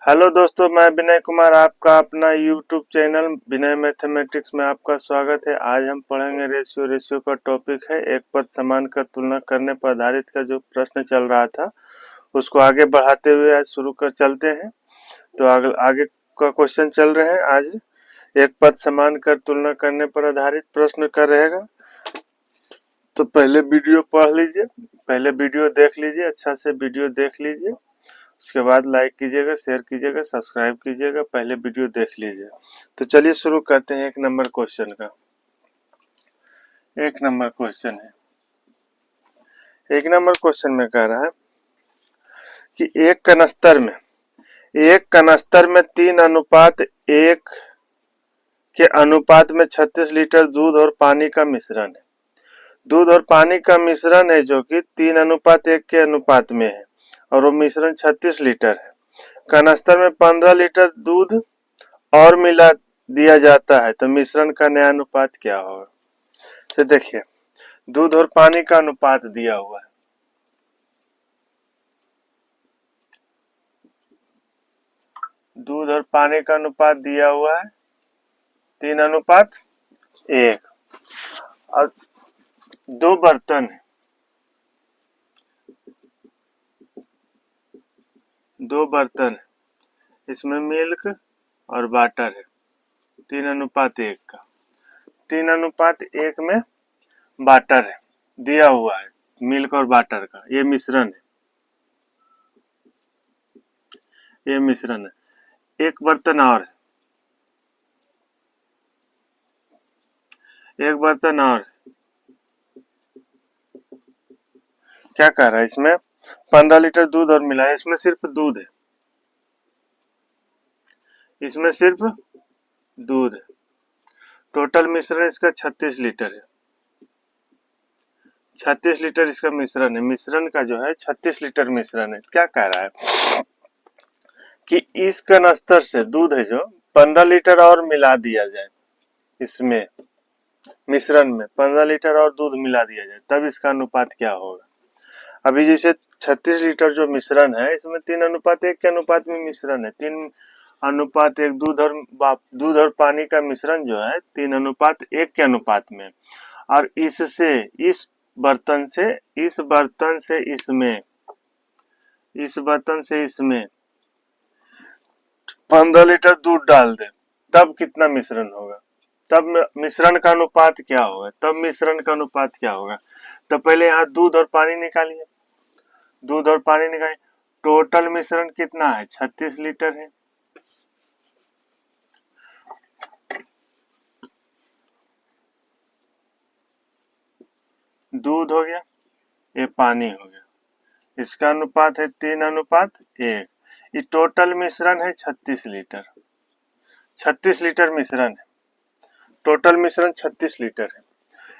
Hello दोस्तों, मैं विनय कुमार आपका अपना यूट्यूब चैनल विनय मैथमेटिक्स में आपका स्वागत है। आज हम पढ़ेंगे रेशियो का टॉपिक है एक पद समान का तुलना करने पर आधारित का जो प्रश्न चल रहा था उसको आगे बढ़ाते हुए आज शुरू कर चलते हैं। तो आगे का क्वेश्चन चल रहे हैं। आज एक पद समान कर तुलना करने पर आधारित प्रश्न का रहेगा। तो पहले वीडियो पढ़ लीजिए, पहले वीडियो देख लीजिए, अच्छा से वीडियो देख लीजिए, उसके बाद लाइक कीजिएगा, शेयर कीजिएगा, सब्सक्राइब कीजिएगा। पहले वीडियो देख लीजिए। तो चलिए शुरू करते हैं एक नंबर क्वेश्चन का। एक नंबर क्वेश्चन है, एक नंबर क्वेश्चन में कह रहा है कि एक कनस्तर में 3:1 के अनुपात में 36 लीटर दूध और पानी का मिश्रण है। दूध और पानी का मिश्रण है जो कि 3:1 के अनुपात में है और वो मिश्रण 36 लीटर है। कनस्तर में 15 लीटर दूध और मिला दिया जाता है तो मिश्रण का नया अनुपात क्या होगा। तो देखिए, दूध और पानी का अनुपात दिया हुआ है। दूध और पानी का अनुपात दिया हुआ है 3:1 और दो बर्तन है, दो बर्तन है, इसमें मिल्क और वाटर है 3:1 का। 3:1 में वाटर है दिया हुआ है, मिल्क और वाटर का ये मिश्रण है, ये मिश्रण है। एक बर्तन और है, एक बर्तन और क्या कह रहा है, इसमें 15 लीटर दूध और मिला है। इसमें सिर्फ दूध है, इसमें सिर्फ दूध है। टोटल मिश्रण इसका 36 लीटर है, 36 लीटर इसका मिश्रण है। मिश्रण का जो है 36 लीटर मिश्रण है। क्या कह रहा है कि इस कनस्तर से दूध है जो 15 लीटर और मिला दिया जाए, इसमें मिश्रण में 15 लीटर और दूध मिला दिया जाए तब इसका अनुपात क्या होगा। अभी जैसे 36 लीटर जो मिश्रण है इसमें 3:1 के अनुपात में मिश्रण है। 3:1 दूध और पानी का मिश्रण जो है 3:1 के अनुपात में, और इससे इस बर्तन से इस बर्तन से इसमें इस बर्तन से इसमें 15 लीटर दूध डाल दे तब कितना मिश्रण होगा, तब मिश्रण का अनुपात क्या होगा, तब मिश्रण का अनुपात क्या होगा। तो पहले यहाँ दूध और पानी निकालिए, दूध और पानी निकालिए। टोटल मिश्रण कितना है, 36 लीटर है। दूध हो गया, ये पानी हो गया, इसका अनुपात है 3:1। ये टोटल मिश्रण है 36 लीटर, 36 लीटर मिश्रण है। टोटल मिश्रण 36 लीटर है।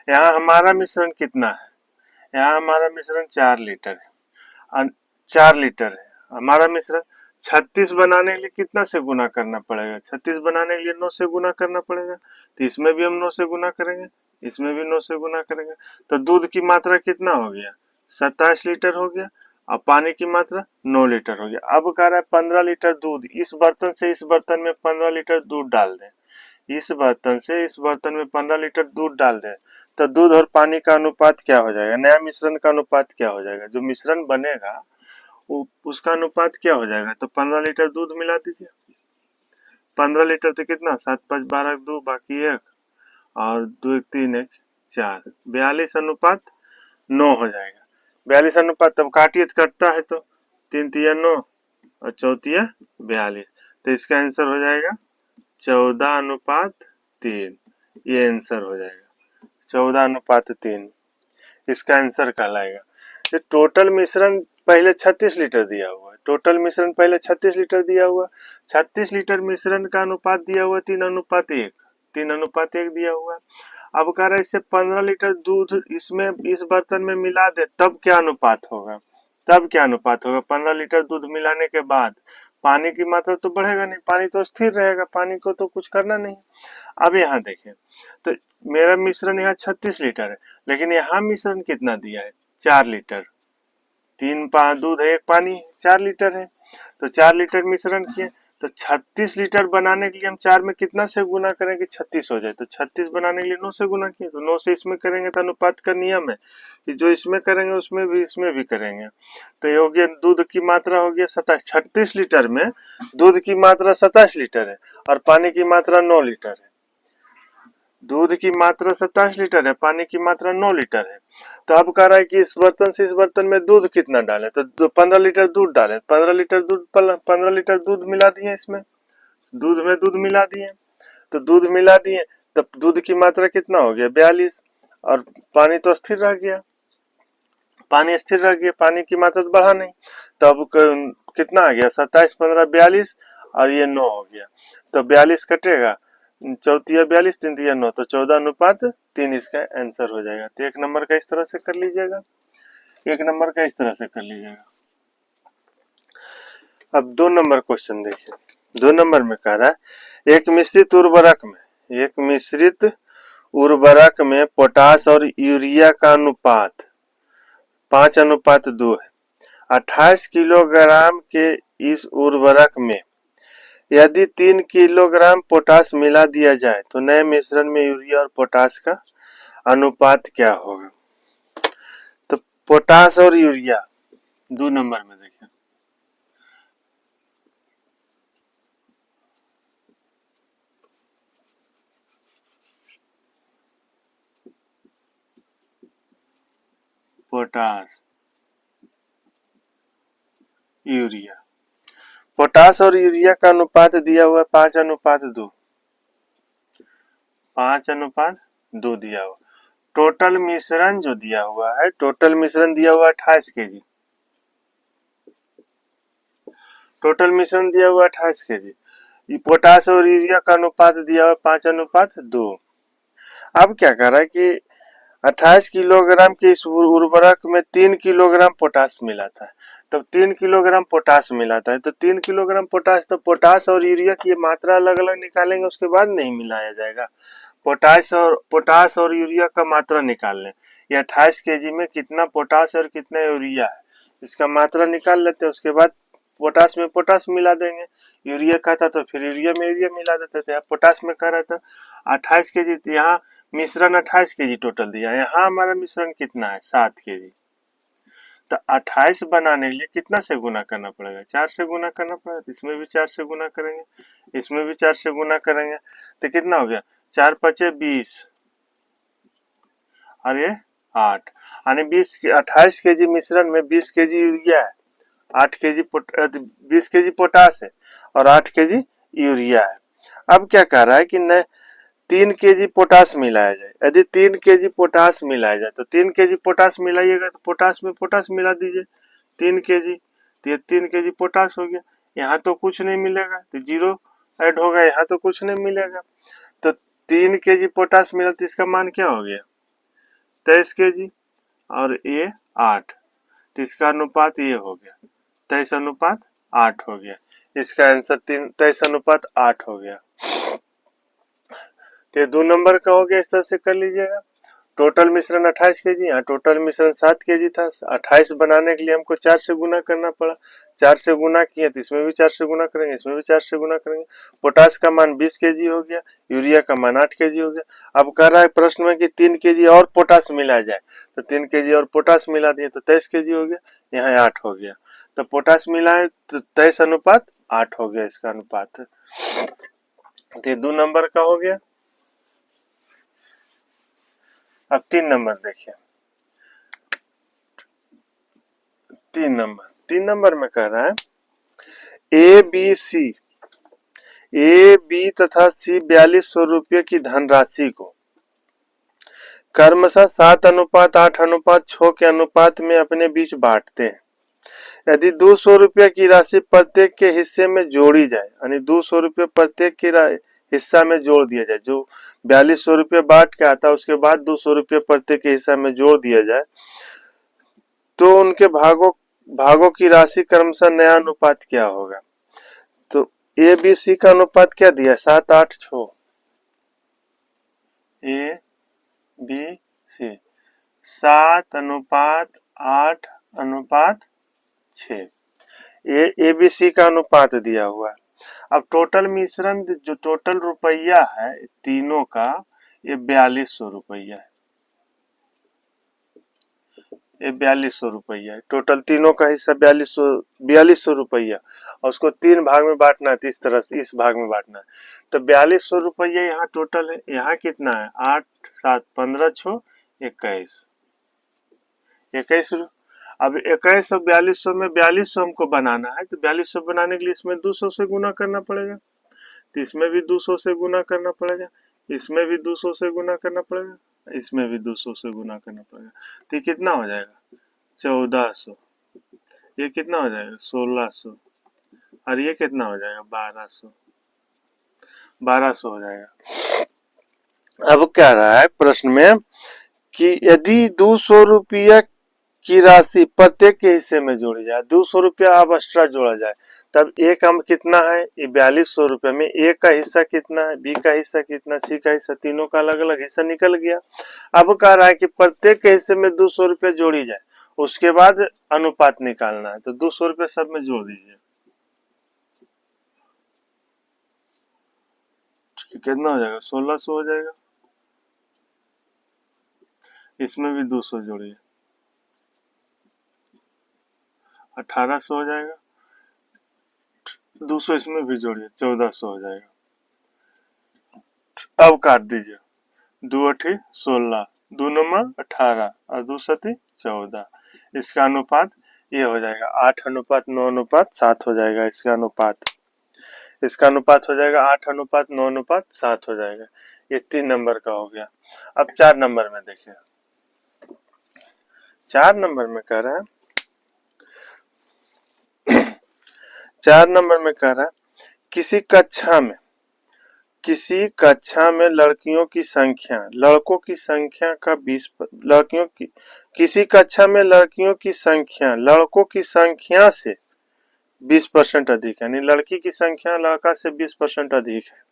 यहाँ हमारा मिश्रण कितना है, यहाँ हमारा मिश्रण 4 लीटर है, 4 लीटर है हमारा मिश्रण। 36 बनाने के लिए कितना से गुना करना पड़ेगा, 36 बनाने के लिए 9 से गुना करना पड़ेगा। तो इसमें भी हम 9 से गुना करेंगे, इसमें भी 9 से गुना करेंगे। तो दूध की मात्रा कितना हो गया, 27 लीटर हो गया, और पानी की मात्रा 9 लीटर हो गया। अब कह रहा है 15 लीटर दूध, इस बर्तन से इस बर्तन में 15 लीटर दूध डाल दें, इस बर्तन से इस बर्तन में 15 लीटर दूध डाल दें। तो दूध और पानी का अनुपात क्या हो जाएगा, नया मिश्रण का अनुपात क्या हो जाएगा, जो मिश्रण बनेगा उसका अनुपात क्या हो जाएगा। तो 15 लीटर दूध मिला दीजिए, 15 लीटर तो कितना, 7 5 12 2 बाकी 1 और 2 1 3 1 4, 42:9 हो जाएगा। 42 अनुपात, तब काटिए तो कटता है, तो 3 तिया 9 और 4 तिया 42, तो इसका आंसर हो जाएगा 14:3। ये आंसर हो जाएगा 14:3, इसका आंसर कहलाएगा। ये टोटल मिश्रण पहले 36 लीटर दिया हुआ है, टोटल मिश्रण पहले 36 लीटर दिया हुआ, 36 लीटर मिश्रण का अनुपात दिया हुआ 3:1, 3:1 दिया हुआ। अब कह रहा है इससे 15 लीटर दूध इसमें इस बर्तन में मिला दे तब क्या अनुपात होगा, तब क्या अनुपात होगा। 15 लीटर दूध मिलाने के बाद पानी की मात्रा तो बढ़ेगा नहीं, पानी तो स्थिर रहेगा, पानी को तो कुछ करना नहीं। अब यहाँ देखें तो मेरा मिश्रण यहाँ 36 लीटर है, लेकिन यहाँ मिश्रण कितना दिया है, 4 लीटर। 3 दूध है 1 पानी, 4 लीटर है। तो 4 लीटर मिश्रण किए, तो 36 लीटर बनाने के लिए हम 4 में कितना से गुना करेंगे 36 हो जाए, तो 36 बनाने के लिए 9 से गुना किए, तो 9 से इसमें करेंगे तो अनुपात का नियम है कि जो इसमें करेंगे उसमें भी इसमें भी करेंगे। तो ये हो गया दूध की मात्रा हो गया 27, 36 लीटर में दूध की मात्रा 27 लीटर है और पानी की मात्रा 9 लीटर है। दूध की मात्रा 27 लीटर है, पानी की मात्रा 9 लीटर है। तो अब कह रहा है कि इस बर्तन से इस बर्तन में दूध कितना डालें, तो 15 लीटर दूध डालें, 15 लीटर दूध मिला दिए, इसमें दूध में दूध मिला दिए, तो दूध मिला दिए, तब दूध की मात्रा कितना हो गया 42 और पानी तो स्थिर रह गया, पानी स्थिर रह गया, पानी की मात्रा तो बढ़ा नहीं, तो अब कितना आ गया 27 15 42 और ये 9 हो गया, तो 42 कटेगा, चौथिया 42 तीन तिया 9, तो 14:3 इसका आंसर हो जाएगा। तो 1 नंबर का इस तरह से कर लीजिएगा, 1 नंबर का इस तरह से कर लीजिएगा। अब 2 नंबर क्वेश्चन देखिए, 2 नंबर में कह रहा है एक मिश्रित उर्वरक में पोटास और यूरिया का अनुपात 5:2 है। 28 किलोग्राम के इस उर्वरक में यदि 3 किलोग्राम पोटास मिला दिया जाए तो नए मिश्रण में यूरिया और पोटास का अनुपात क्या होगा। तो पोटास और यूरिया 2 नंबर में देखिए, पोटास यूरिया, पोटास और यूरिया का अनुपात दिया हुआ है 5:2, 5:2 दिया हुआ। टोटल मिश्रण जो दिया हुआ है, टोटल मिश्रण दिया हुआ है 28 केजी, टोटल मिश्रण दिया हुआ है 28 केजी। पोटास और यूरिया का अनुपात दिया हुआ 5:2। अब क्या कर रहा है कि 28 किलोग्राम के इस उर्वरक में 3 किलोग्राम पोटास मिलाता है, तब 3 किलोग्राम पोटास मिलाता है, तो 3 किलोग्राम पोटास, तो पोटास और यूरिया की मात्रा अलग अलग निकालेंगे, उसके बाद नहीं मिलाया जाएगा। पोटास और यूरिया का मात्रा निकाल लें, ये 28 केजी में कितना पोटास और कितना यूरिया है, इसका मात्रा निकाल लेते हैं, उसके बाद पोटास में पोटास मिला देंगे, यूरिया का था तो फिर यूरिया में यूरिया मिला देते थे। पोटास में कह रहा था 28 केजी, यहाँ मिश्रण 28 केजी टोटल दिया, यहाँ हमारा मिश्रण कितना है 7 केजी, तो 28 बनाने के लिए कितना से गुना करना पड़ेगा, 4 से गुना करना पड़ेगा, इसमें भी 4 से गुना करेंगे, इसमें भी 4 से गुना करेंगे, तो कितना हो गया 4 5 20 और ये 8, यानी 28 केजी मिश्रण में 20 केजी यूरिया है, 8 केजी 20 केजी पोटास है और 8 केजी यूरिया है। अब क्या कह रहा है कि न 3 केजी पोटास मिलाया जाए, यदि 3 केजी पोटास मिलाया जाए, तो 3 केजी पोटास मिलाइएगा तो पोटास में पोटास मिला दीजिए 3 केजी, तो ये 3 केजी पोटास हो गया, यहाँ तो कुछ नहीं मिलेगा तो 0 ऐड होगा, यहाँ तो कुछ नहीं मिलेगा, तो 3 केजी पोटास मिला तो इसका मान क्या हो गया 23 केजी और ये 8, तो इसका अनुपात ये हो गया 23:8 हो गया, इसका आंसर 23:8 हो गया। तो 2 नंबर का हो गया, इस तरह से कर लीजिएगा। टोटल मिश्रण 28 केजी, यहाँ टोटल मिश्रण 7 केजी था, 28 बनाने के लिए हमको 4 से गुना करना पड़ा, 4 से गुना किए तो इसमें भी 4 से गुना करेंगे, इसमें भी 4 से गुना करेंगे। पोटास का मान 20 केजी हो गया, यूरिया का मान 8 केजी हो गया। अब कह रहा है प्रश्न में कि 3 केजी और पोटास मिला जाए, तो 3 केजी और पोटास मिला दिए तो 23 केजी हो गया, यहाँ 8 हो गया, तो पोटास मिलाए तो 23:8 हो गया इसका अनुपात। तो 2 नंबर का हो गया। अब 3 नंबर देखिए, 3 नंबर में कह रहा है ए बी तथा सी 4200 रुपये की धनराशि को क्रमशः 7:8:6 के अनुपात में अपने बीच बांटते हैं। यदि 200 रुपये की राशि प्रत्येक के हिस्से में जोड़ी जाए, यानी 200 रुपये प्रत्येक के हिस्सा में जोड़ दिया जाए, जो 4200 रुपये बांट के आता है उसके बाद 200 रुपये प्रत्येक के हिस्सा में जोड़ दिया जाए, तो उनके भागों की राशि क्रमशः नया अनुपात क्या होगा। तो ए बी सी का अनुपात क्या दिया 7:8:6, ए बी सी 7:8:6, ये ABC का अनुपात दिया हुआ है। अब टोटल मिश्रण जो टोटल रुपया है तीनों का, ये 4200 रुपया है। ये 4200 रुपया है टोटल, तीनों का हिस्सा 4200 रुपया, और उसको 3 भाग में बांटना है। तो इस तरह से इस भाग में बांटना है। तो 4200 रुपया यहाँ टोटल है। यहाँ कितना है? 8 7 15 6 21 21। अब 21 और 4200 में 4200 हमको बनाना है, तो 4200 बनाने के लिए इसमें 200 से गुना करना पड़ेगा, तो इसमें भी 200 से गुना करना पड़ेगा, इसमें भी 200 से गुना करना पड़ेगा, इसमें भी 200 से गुना करना पड़ेगा। तो ये कितना हो जाएगा? 1400। ये कितना हो जाएगा? 1600। और ये कितना हो जाएगा? 1200। 1200 हो जाएगा। अब क्या रहा है प्रश्न में कि यदि 200 रुपया की राशि प्रत्येक के हिस्से में जोड़ी जाए, 200 रुपया अब एक्स्ट्रा जोड़ा जाए, तब ए का कितना है? ये 4200 रुपये में ए का हिस्सा कितना है, बी का हिस्सा कितना, सी का हिस्सा, तीनों का अलग अलग हिस्सा निकल गया। अब कह रहा है कि प्रत्येक के हिस्से में 200 रुपये जोड़ी जाए, उसके बाद अनुपात निकालना है। तो 200 रुपये सब में जोड़ दीजिए। कितना हो जाएगा? 1600 हो जाएगा। इसमें भी 200 जोड़िए, 1800 हो जाएगा। 200 इसमें भी जोड़िए, 1400 हो जाएगा। अब काट दीजिए। 2 8 16, 2 9 18 और 2 7 14। इसका अनुपात ये हो जाएगा 8:9:7 हो जाएगा। इसका अनुपात हो जाएगा 8:9:7 हो जाएगा। ये 3 नंबर का हो गया। अब 4 नंबर में देखिए। 4 नंबर में कह रहा है 4 नंबर में कह रहा है किसी कक्षा में लड़कियों की संख्या लड़कों की संख्या का 20 लड़कियों की किसी कक्षा में लड़कियों की संख्या लड़कों की संख्या से 20% अधिक है, यानी लड़की की संख्या लड़का से 20% अधिक है।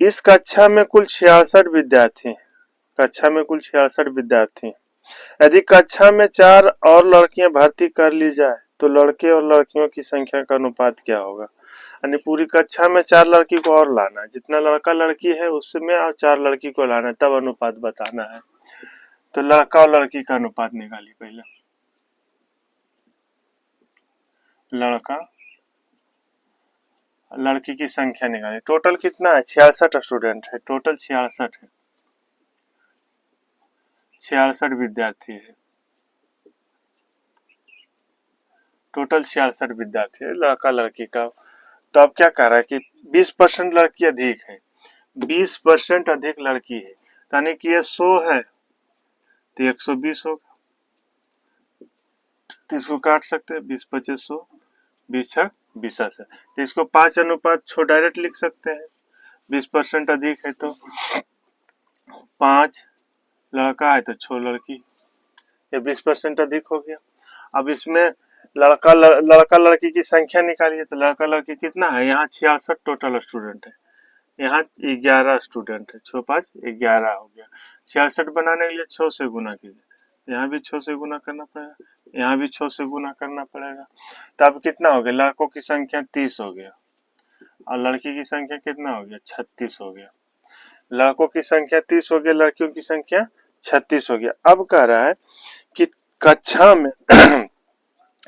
इस कक्षा में कुल 66 विद्यार्थी हैं। कक्षा में कुल 66 विद्यार्थी हैं। यदि कक्षा में 4 और लड़कियां भर्ती कर ली जाए तो लड़के और लड़कियों की संख्या का अनुपात क्या होगा? यानी पूरी कक्षा में 4 लड़की को और लाना है, जितना लड़का लड़की है उसमें और 4 लड़की को लाना है, तब अनुपात बताना है। तो लड़का और लड़की का अनुपात निकालिए। पहले लड़का लड़की की संख्या निकालिए। टोटल कितना है? 66 स्टूडेंट है। टोटल 66 है, 66 विद्यार्थी है। टोटल 66 विद्यार्थी है लड़का लड़की का। तो अब क्या कह रहा है कि 20% लड़की अधिक है, 20% अधिक लड़की है, यानी कि ये 100 है तो 120 होगा। तो इसको काट सकते हैं, 20 25 100, 20 20 है। तो इसको 5:6 डायरेक्ट लिख सकते हैं। 20% अधिक है तो 5 लड़का है तो 6 लड़की, ये 20% अधिक हो गया। अब इसमें लड़का लड़की की संख्या निकालिए। तो लड़का लड़की कितना है? यहाँ 66 टोटल स्टूडेंट है, यहाँ 11 स्टूडेंट है। 6 5 11 हो गया। 66 बनाने के लिए 6 से गुना कीजिए, यहाँ भी 6 से गुना करना पड़ेगा, यहाँ भी 6 से गुना करना पड़ेगा। तो अब कितना हो गया? लड़कों की संख्या 30 हो गया और लड़की की संख्या कितना हो गया? 36 हो गया। लड़कों की संख्या 30 हो गया, लड़कियों की संख्या 36 हो गया। अब कह रहा है कि कक्षा में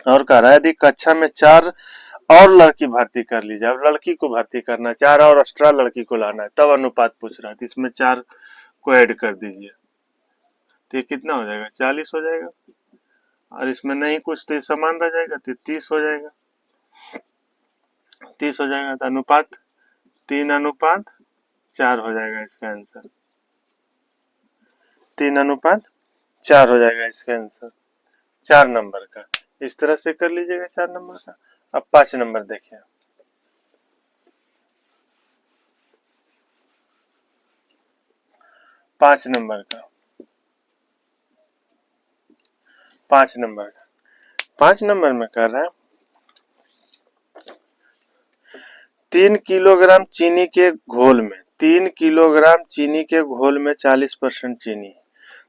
और कह रहा है यदि कक्षा में 4 और लड़की भर्ती कर ली जाए, लड़की को भर्ती करना, 4 और एक्स्ट्रा लड़की को लाना है, तब अनुपात पूछ रहा है। तो इसमें 4 को ऐड कर दीजिए, तो ये कितना हो जाएगा? 40 हो जाएगा। और इसमें नहीं कुछ तो समान रह जाएगा, तो 30 हो जाएगा। 30 हो जाएगा तो अनुपात 3:4 हो जाएगा इसका आंसर। 3:4 हो जाएगा इसका आंसर 4 नंबर का। इस तरह से कर लीजिएगा 4 नंबर का। अब 5 नंबर देखिए। 5 नंबर का 5 नंबर का 5 नंबर में कर रहा है 3 किलोग्राम चीनी के घोल में 3 किलोग्राम चीनी के घोल में 40% चीनी है,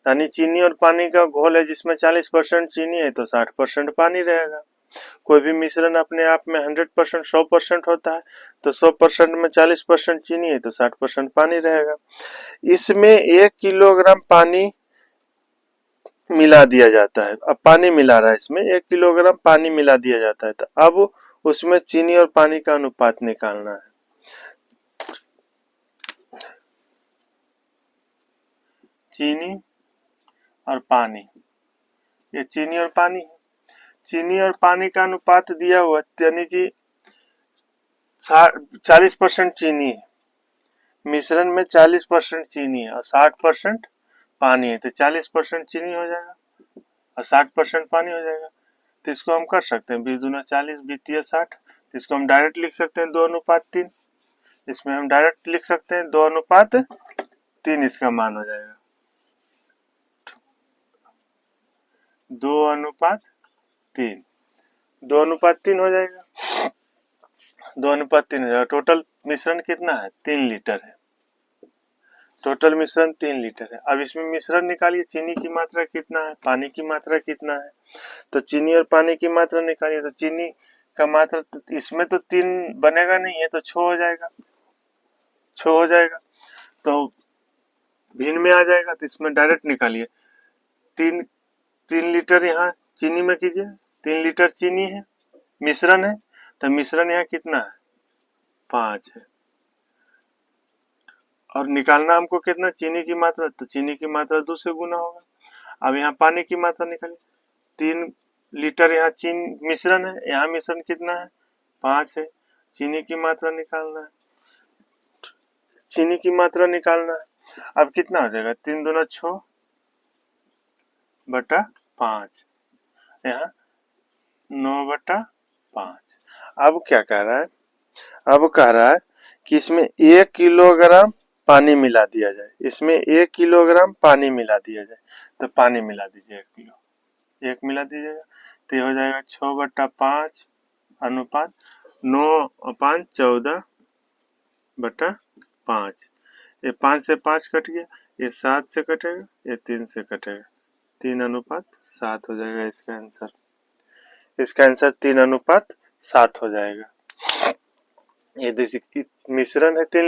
यानी चीनी और पानी का घोल है जिसमें 40% चीनी है तो 60% पानी रहेगा। कोई भी मिश्रण अपने आप में 100% 100% होता है, तो 100% में 40% चीनी है तो 60% पानी रहेगा। इसमें 1 किलोग्राम पानी मिला दिया जाता है। अब पानी मिला रहा है, इसमें 1 किलोग्राम पानी मिला दिया जाता है, तो अब उसमें चीनी और पानी का अनुपात निकालना है। चीनी और पानी, ये चीनी और पानी, चीनी और पानी का अनुपात दिया हुआ, यानी कि 40% चीनी है, मिश्रण में 40% चीनी है और 60% पानी है, तो 40% चीनी हो जाएगा और 60% पानी हो जाएगा। तो इसको हम कर सकते हैं 20 दूना 40, 20 60, तो इसको हम डायरेक्ट लिख सकते हैं 2:3। इसमें हम डायरेक्ट लिख सकते हैं 2:3 इसका मान हो जाएगा, 2:3, 2:3 हो जाएगा, 2:3 हो जाएगा। टोटल मिश्रण कितना है? 3 लीटर है, टोटल मिश्रण 3 लीटर है। अब इसमें मिश्रण निकालिए, चीनी की मात्रा कितना है, पानी की मात्रा कितना है, तो चीनी और पानी की मात्रा निकालिए। तो चीनी का मात्रा तो इसमें तो 3 बनेगा नहीं है, तो 6 हो जाएगा, 6 हो जाएगा, तो भिन्न में आ जाएगा, तो इसमें डायरेक्ट निकालिए। 3 लीटर यहाँ चीनी में कीजिए, 3 लीटर चीनी है, मिश्रण है, तो मिश्रण यहाँ कितना है? 5 है। और निकालना हमको कितना? चीनी की मात्रा, तो चीनी की मात्रा 2 से गुना होगा। अब यहाँ पानी की मात्रा निकालिए, 3 लीटर यहाँ चीनी मिश्रण है, यहाँ मिश्रण कितना है? 5 है। चीनी की मात्रा निकालना है, चीनी की मात्रा निकालना है। अब कितना हो जाएगा? 3 दूना 6 बटा 5, यहाँ 9/5। अब क्या कह रहा है? अब कह रहा है कि इसमें 1 किलोग्राम पानी मिला दिया जाए, इसमें 1 किलोग्राम पानी मिला दिया जाए, तो पानी मिला दीजिए 1 किलो, 1 मिला दीजिएगा, तो ये हो जाएगा 6/5 अनुपात 9 और 5 14/5। ये 5 से 5 कट गया, ये 7 से कटेगा, ये 3 से कटेगा, 3:7 हो जाएगा इसका आंसर। इसका आंसर 3:7 हो जाएगा। ये देखिए मिश्रण है 3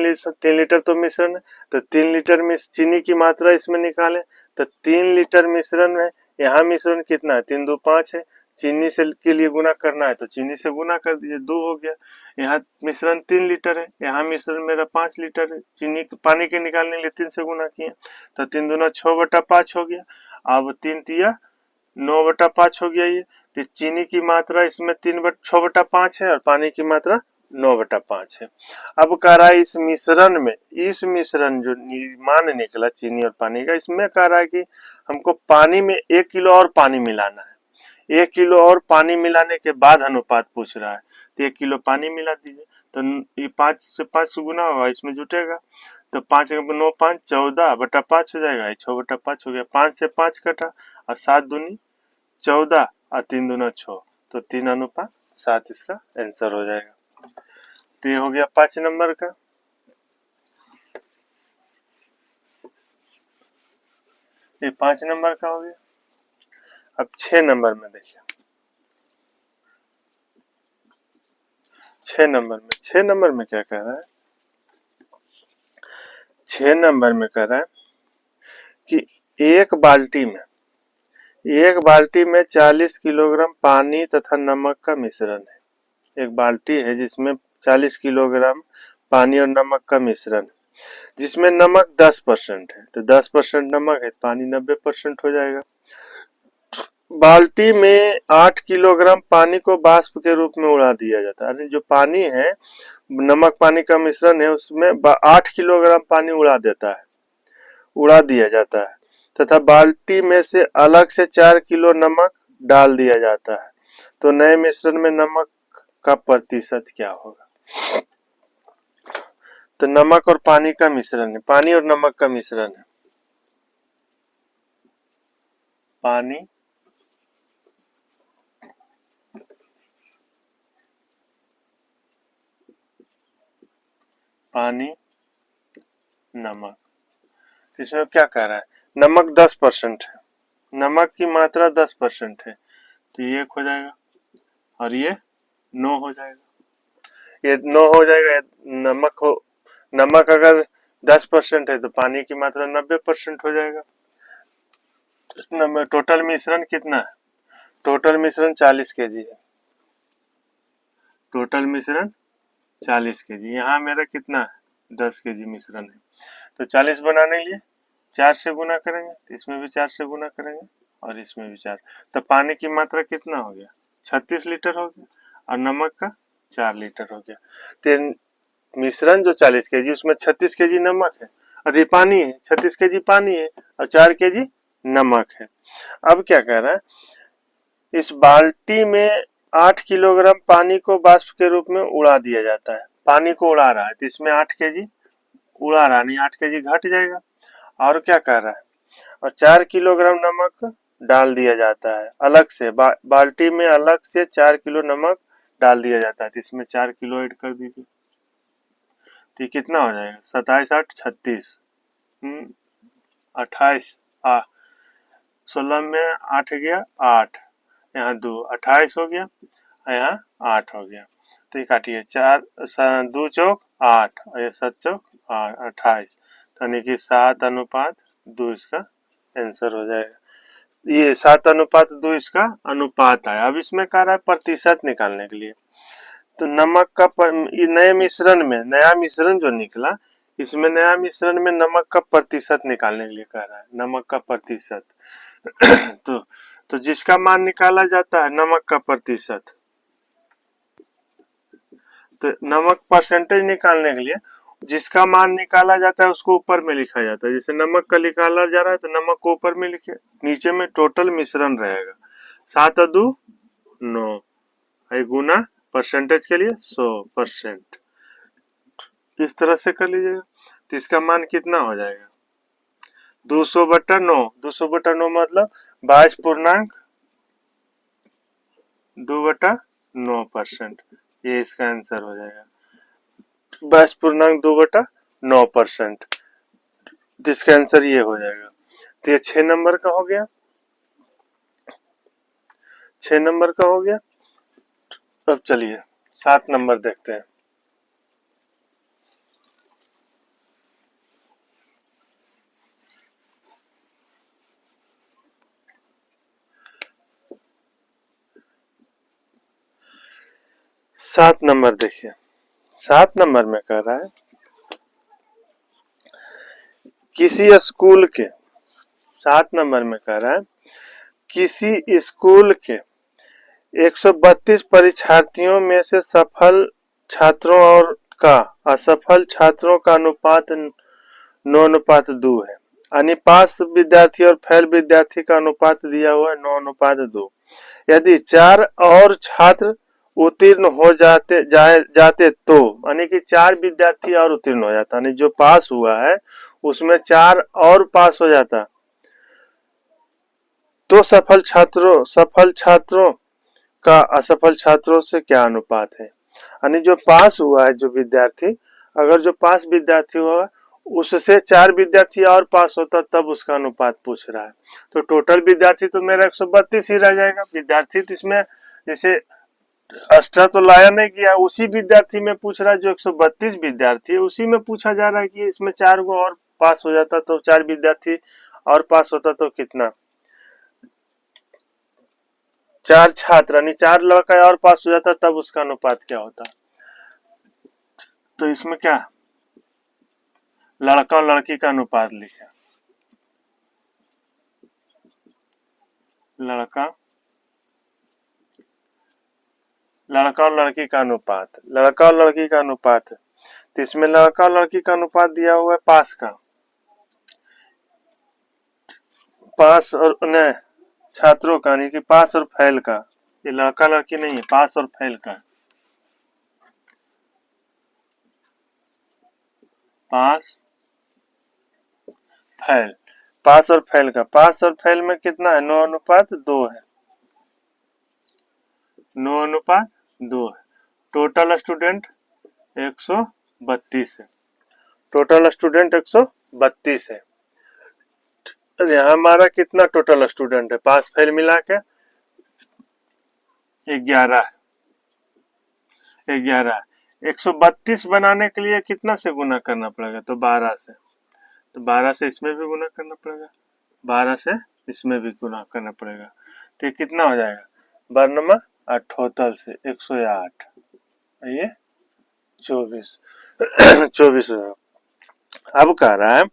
लीटर तो मिश्रण है, तो 3 लीटर में चीनी की मात्रा इसमें निकालें, तो 3 लीटर मिश्रण है, यहाँ मिश्रण कितना है? 3 2 5 है, चीनी से के लिए गुना करना है तो चीनी से गुना कर दीजिए, 2 हो गया। यहाँ मिश्रण 3 लीटर है, यहाँ मिश्रण मेरा 5 लीटर है, चीनी पानी के निकालने के लिए 3 से गुना किया, तो 3 दूना 6/5 हो गया। अब 3 तिया 9/5 हो गया। ये तो चीनी की मात्रा इसमें 6/5 है और पानी की मात्रा 9/5 है। अब कह रहा है इस मिश्रण जो मान निकला चीनी और पानी का, इसमें कह रहा है कि हमको पानी में 1 किलो और पानी मिलाना है। 1 किलो और पानी मिलाने के बाद अनुपात पूछ रहा है, तो 1 किलो पानी मिला दीजिए, तो ये 5 से 5 गुना होगा, इसमें जुटेगा, तो 5 9 5 14/5 हो जाएगा, 6/5 हो गया। 5 से 5 कटा और 7 दूनी 14 और 3 दूना 6, तो 3:7 इसका आंसर हो जाएगा। तो ये हो गया 5 नंबर का। ये 5 नंबर का हो गया। अब 6 नंबर में देखिए, 6 नंबर में क्या कह रहा है? 6 नंबर में कह रहा है कि एक बाल्टी में 40 किलोग्राम पानी तथा नमक का मिश्रण है। एक बाल्टी है जिसमें 40 किलोग्राम पानी और नमक का मिश्रण, जिसमें नमक 10% है, तो 10% नमक है, पानी 90% हो जाएगा। बाल्टी में 8 किलोग्राम पानी को वाष्प के रूप में उड़ा दिया जाता है। जो पानी है, नमक पानी का मिश्रण है, उसमें 8 किलोग्राम पानी उड़ा दिया जाता है तथा बाल्टी में से अलग से 4 किलो नमक डाल दिया जाता है, तो नए मिश्रण में नमक का प्रतिशत क्या होगा? तो नमक और पानी का मिश्रण है, पानी और नमक का मिश्रण है, पानी पानी नमक। इसमें क्या कह रहा है? नमक 10% है, नमक की मात्रा 10% है, तो ये एक हो जाएगा और ये 9 हो जाएगा। ये 9 हो जाएगा। नमक अगर 10% है तो पानी की मात्रा 90% हो जाएगा। टोटल मिश्रण कितना है? टोटल मिश्रण 40 kg है। टोटल मिश्रण 40 kg। यहाँ मेरा कितना है? 10 kg मिश्रण है। तो 40 बनाने के लिए 4 से गुना करेंगे, तो इसमें भी 4 से गुना करेंगे और इसमें भी 4। तो पानी की मात्रा कितना हो गया? 36 लीटर हो गया और नमक का 4 लीटर हो गया। तो मिश्रण जो 40 kg उसमें 36 kg नमक है और ये पानी है, 36 kg पानी है और 4 kg नमक है। अब क्या कह रहा है? इस बाल्टी में 8 किलोग्राम पानी को वाष्प के रूप में उड़ा दिया जाता है। पानी को उड़ा रहा है तो इसमें 8 kg उड़ा रहा नहीं, 8 kg घट जाएगा। और क्या कह रहा है? और 4 किलोग्राम नमक डाल दिया जाता है अलग से। बाल्टी में अलग से 4 किलो नमक डाल दिया जाता है, तो इसमें 4 किलो ऐड कर दीजिए। तो ये कितना हो जाएगा? 27 8 36 28 16 में 8 गया 8, यहाँ 2 28 हो गया, यहाँ 8 हो गया। तो ये काटिए, 2 चौक 8 और ये 7 चौक 28, यानी कि 7:2 इसका आंसर हो जाएगा। ये 7:2 इसका अनुपात है। अब इसमें कह रहा है प्रतिशत निकालने के लिए। तो नमक का नए मिश्रण में नया मिश्रण जो निकला, इसमें नया मिश्रण में नमक का प्रतिशत निकालने के लिए कह रहा है। नमक का प्रतिशत तो जिसका मान निकाला जाता है नमक का प्रतिशत, तो नमक परसेंटेज निकालने के लिए जिसका मान निकाला जाता है उसको ऊपर में लिखा जाता है। जैसे नमक का निकाला जा रहा है तो नमक को ऊपर में लिखे, नीचे में टोटल मिश्रण रहेगा। 7×2 9, गुना परसेंटेज के लिए 100%। इस तरह से कर लीजिएगा। तो इसका मान कितना हो जाएगा? 200/9। 200/9 मतलब 22.2/9%। ये इसका आंसर हो जाएगा, 22.2/9%। जिसका आंसर ये हो जाएगा। तो ये 6 नंबर का हो गया। 6 नंबर का हो गया। अब चलिए 7 नंबर देखते हैं। सात नंबर देखिए। 7 नंबर में कह रहा है किसी स्कूल के 7 नंबर में कह रहा है किसी स्कूल के 132 परीक्षार्थियों में से सफल छात्रों और का असफल छात्रों का अनुपात 9:2 है। यानी पास विद्यार्थी और फेल विद्यार्थी का अनुपात दिया हुआ है 9:2। यदि 4 और छात्र उत्तीर्ण हो जाते तो, यानी कि 4 विद्यार्थी और उत्तीर्ण हो जाता, यानी जो पास हुआ है उसमें 4 और पास हो जाता, तो सफल छात्रों का असफल छात्रों से क्या अनुपात है? यानी जो पास हुआ है जो विद्यार्थी, अगर जो पास विद्यार्थी हुआ उससे 4 विद्यार्थी और पास होता तब उसका अनुपात पूछ रहा है। तो टोटल विद्यार्थी तो मेरा 132 ही रह जाएगा। विद्यार्थी तो इसमें जैसे एक्स्ट्रा तो लाया नहीं गया, उसी विद्यार्थी में पूछ रहा है। जो 132 विद्यार्थी है उसी में पूछा जा रहा है कि इसमें 4 गो और पास हो जाता तो 4 विद्यार्थी और पास होता तो कितना? 4 छात्र यानी 4 लड़का और पास हो जाता तब उसका अनुपात क्या होता? तो इसमें क्या लड़का और लड़की का अनुपात लिखे। लड़का और लड़की का अनुपात, लड़का और लड़की का अनुपात है। तो इसमें लड़का और लड़की का अनुपात दिया हुआ है पास का, पास और न छात्रों का, यानी कि पास और फेल का। ये लड़का लड़की नहीं है, पास और फेल का। पास फेल, पास और फेल का। पास और फेल में कितना है? 9:2 है। 9:2 है। टोटल स्टूडेंट 132 है। टोटल स्टूडेंट 132 है। यहाँ हमारा कितना टोटल स्टूडेंट है? पास फेल मिला के 11 है। 11। 132 बनाने के लिए कितना से गुना करना पड़ेगा? तो 12 से। तो 12 से इसमें भी गुना करना पड़ेगा, 12 से इसमें भी गुना करना पड़ेगा। तो ये कितना हो जाएगा? वर्णमा 78 से 108, ये 24 24। अब कह रहा है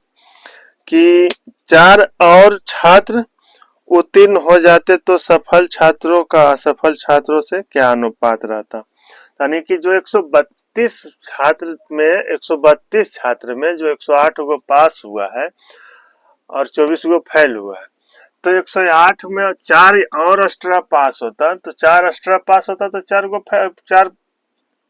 कि 4 और छात्र उत्तीर्ण हो जाते तो सफल छात्रों का असफल छात्रों से क्या अनुपात रहता? यानी कि जो 132 छात्र में 132 छात्र में जो 108 को पास हुआ है और 24 को फेल हुआ है, तो 108 में 4 और एक्स्ट्रा पास होता, तो 4 एक्स्ट्रा पास होता तो 4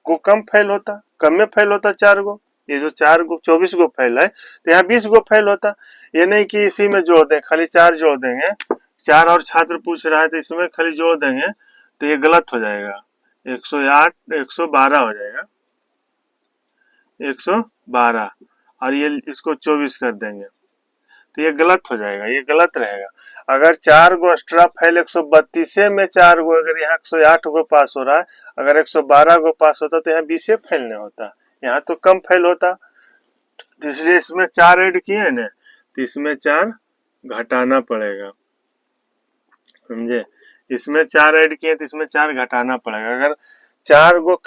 को कम फेल होता, कम में फेल होता 4 को। ये जो 4 को 24 को फेल है तो यहाँ 20 को फेल होता। ये नहीं कि इसी में जोड़ दें, खाली 4 जोड़ देंगे, 4 और छात्र पूछ रहा है तो इसमें खाली जोड़ देंगे तो ये गलत हो जाएगा। 108 112 हो जाएगा, 112, और ये इसको 24 कर देंगे तो ये गलत हो जाएगा, ये गलत रहेगा। अगर 4 गो एक्स्ट्रा फेल 132 में 4 गो, अगर यहाँ 108 को पास हो रहा है, अगर 112 को पास होता तो यहाँ 20 फेल नहीं होता, यहाँ तो कम फेल होता। इसलिए इसमें 4 ऐड किए ना, तो इसमें 4 घटाना पड़ेगा, समझे? इसमें 4 ऐड किए तो इसमें 4 घटाना पड़ेगा। अगर 4 गो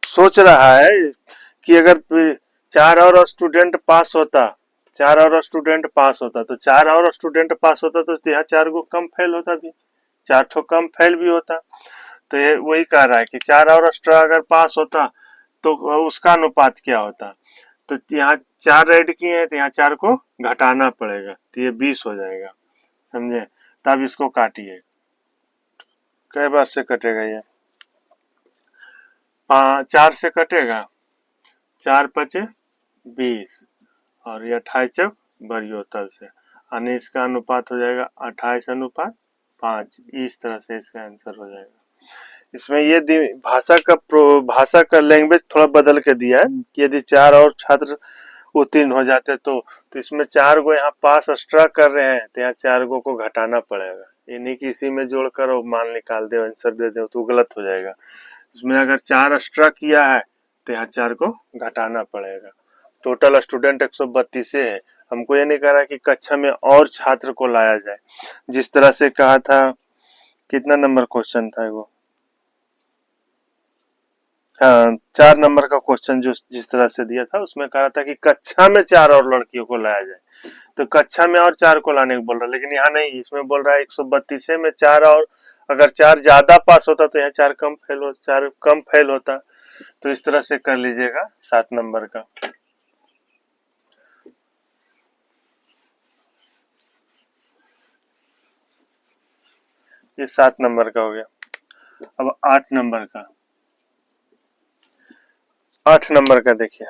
सोच रहा है कि अगर 4 और स्टूडेंट पास होता, 4 और स्टूडेंट पास होता, तो 4 और स्टूडेंट पास होता तो यहाँ 4 को कम फेल होता भी, 4 ठो कम फेल भी होता। तो ये वही कह रहा है कि 4 और एक्स्ट्रा अगर पास होता तो उसका अनुपात क्या होता। तो यहाँ 4 ऐड किए हैं तो यहाँ 4 को घटाना पड़ेगा, तो ये 20 हो जाएगा, समझे? तब इसको काटिए, कई बार से कटेगा ये? 4 से कटेगा, 4 पचे 20, और ये 28 चौक बरियोतल से, यानी इसका अनुपात हो जाएगा 28 अनुपात 5। इस तरह से इसका आंसर हो जाएगा। इसमें ये भाषा का लैंग्वेज थोड़ा बदल के दिया है कि यदि 4 और छात्र उत्तीर्ण हो जाते तो इसमें 4 गो यहाँ पास एक्स्ट्रा कर रहे हैं तो यहाँ 4 गो को घटाना पड़ेगा। ये नहीं कि इसी में जोड़कर और मान निकाल दे, आंसर दे दे, तो गलत हो जाएगा। इसमें अगर 4 एक्स्ट्रा किया है तो यहाँ 4 को घटाना पड़ेगा। टोटल स्टूडेंट 132 है। हमको ये नहीं कह रहा कि कक्षा में और छात्र को लाया जाए, जिस तरह से कहा था। कितना नंबर क्वेश्चन था वो? हाँ, 4 नंबर का क्वेश्चन जो जिस तरह से दिया था उसमें कहा था कि कक्षा में 4 और लड़कियों को लाया जाए, तो कक्षा में और 4 को लाने को बोल रहा है, लेकिन यहाँ नहीं, इसमें बोल रहा है 132 में 4 और, अगर 4 ज्यादा पास होता तो यहाँ 4 कम फेल होता। तो इस तरह से कर लीजिएगा 7 नंबर का। ये 7 नंबर का हो गया। अब 8 नंबर का, 8 नंबर का देखिए।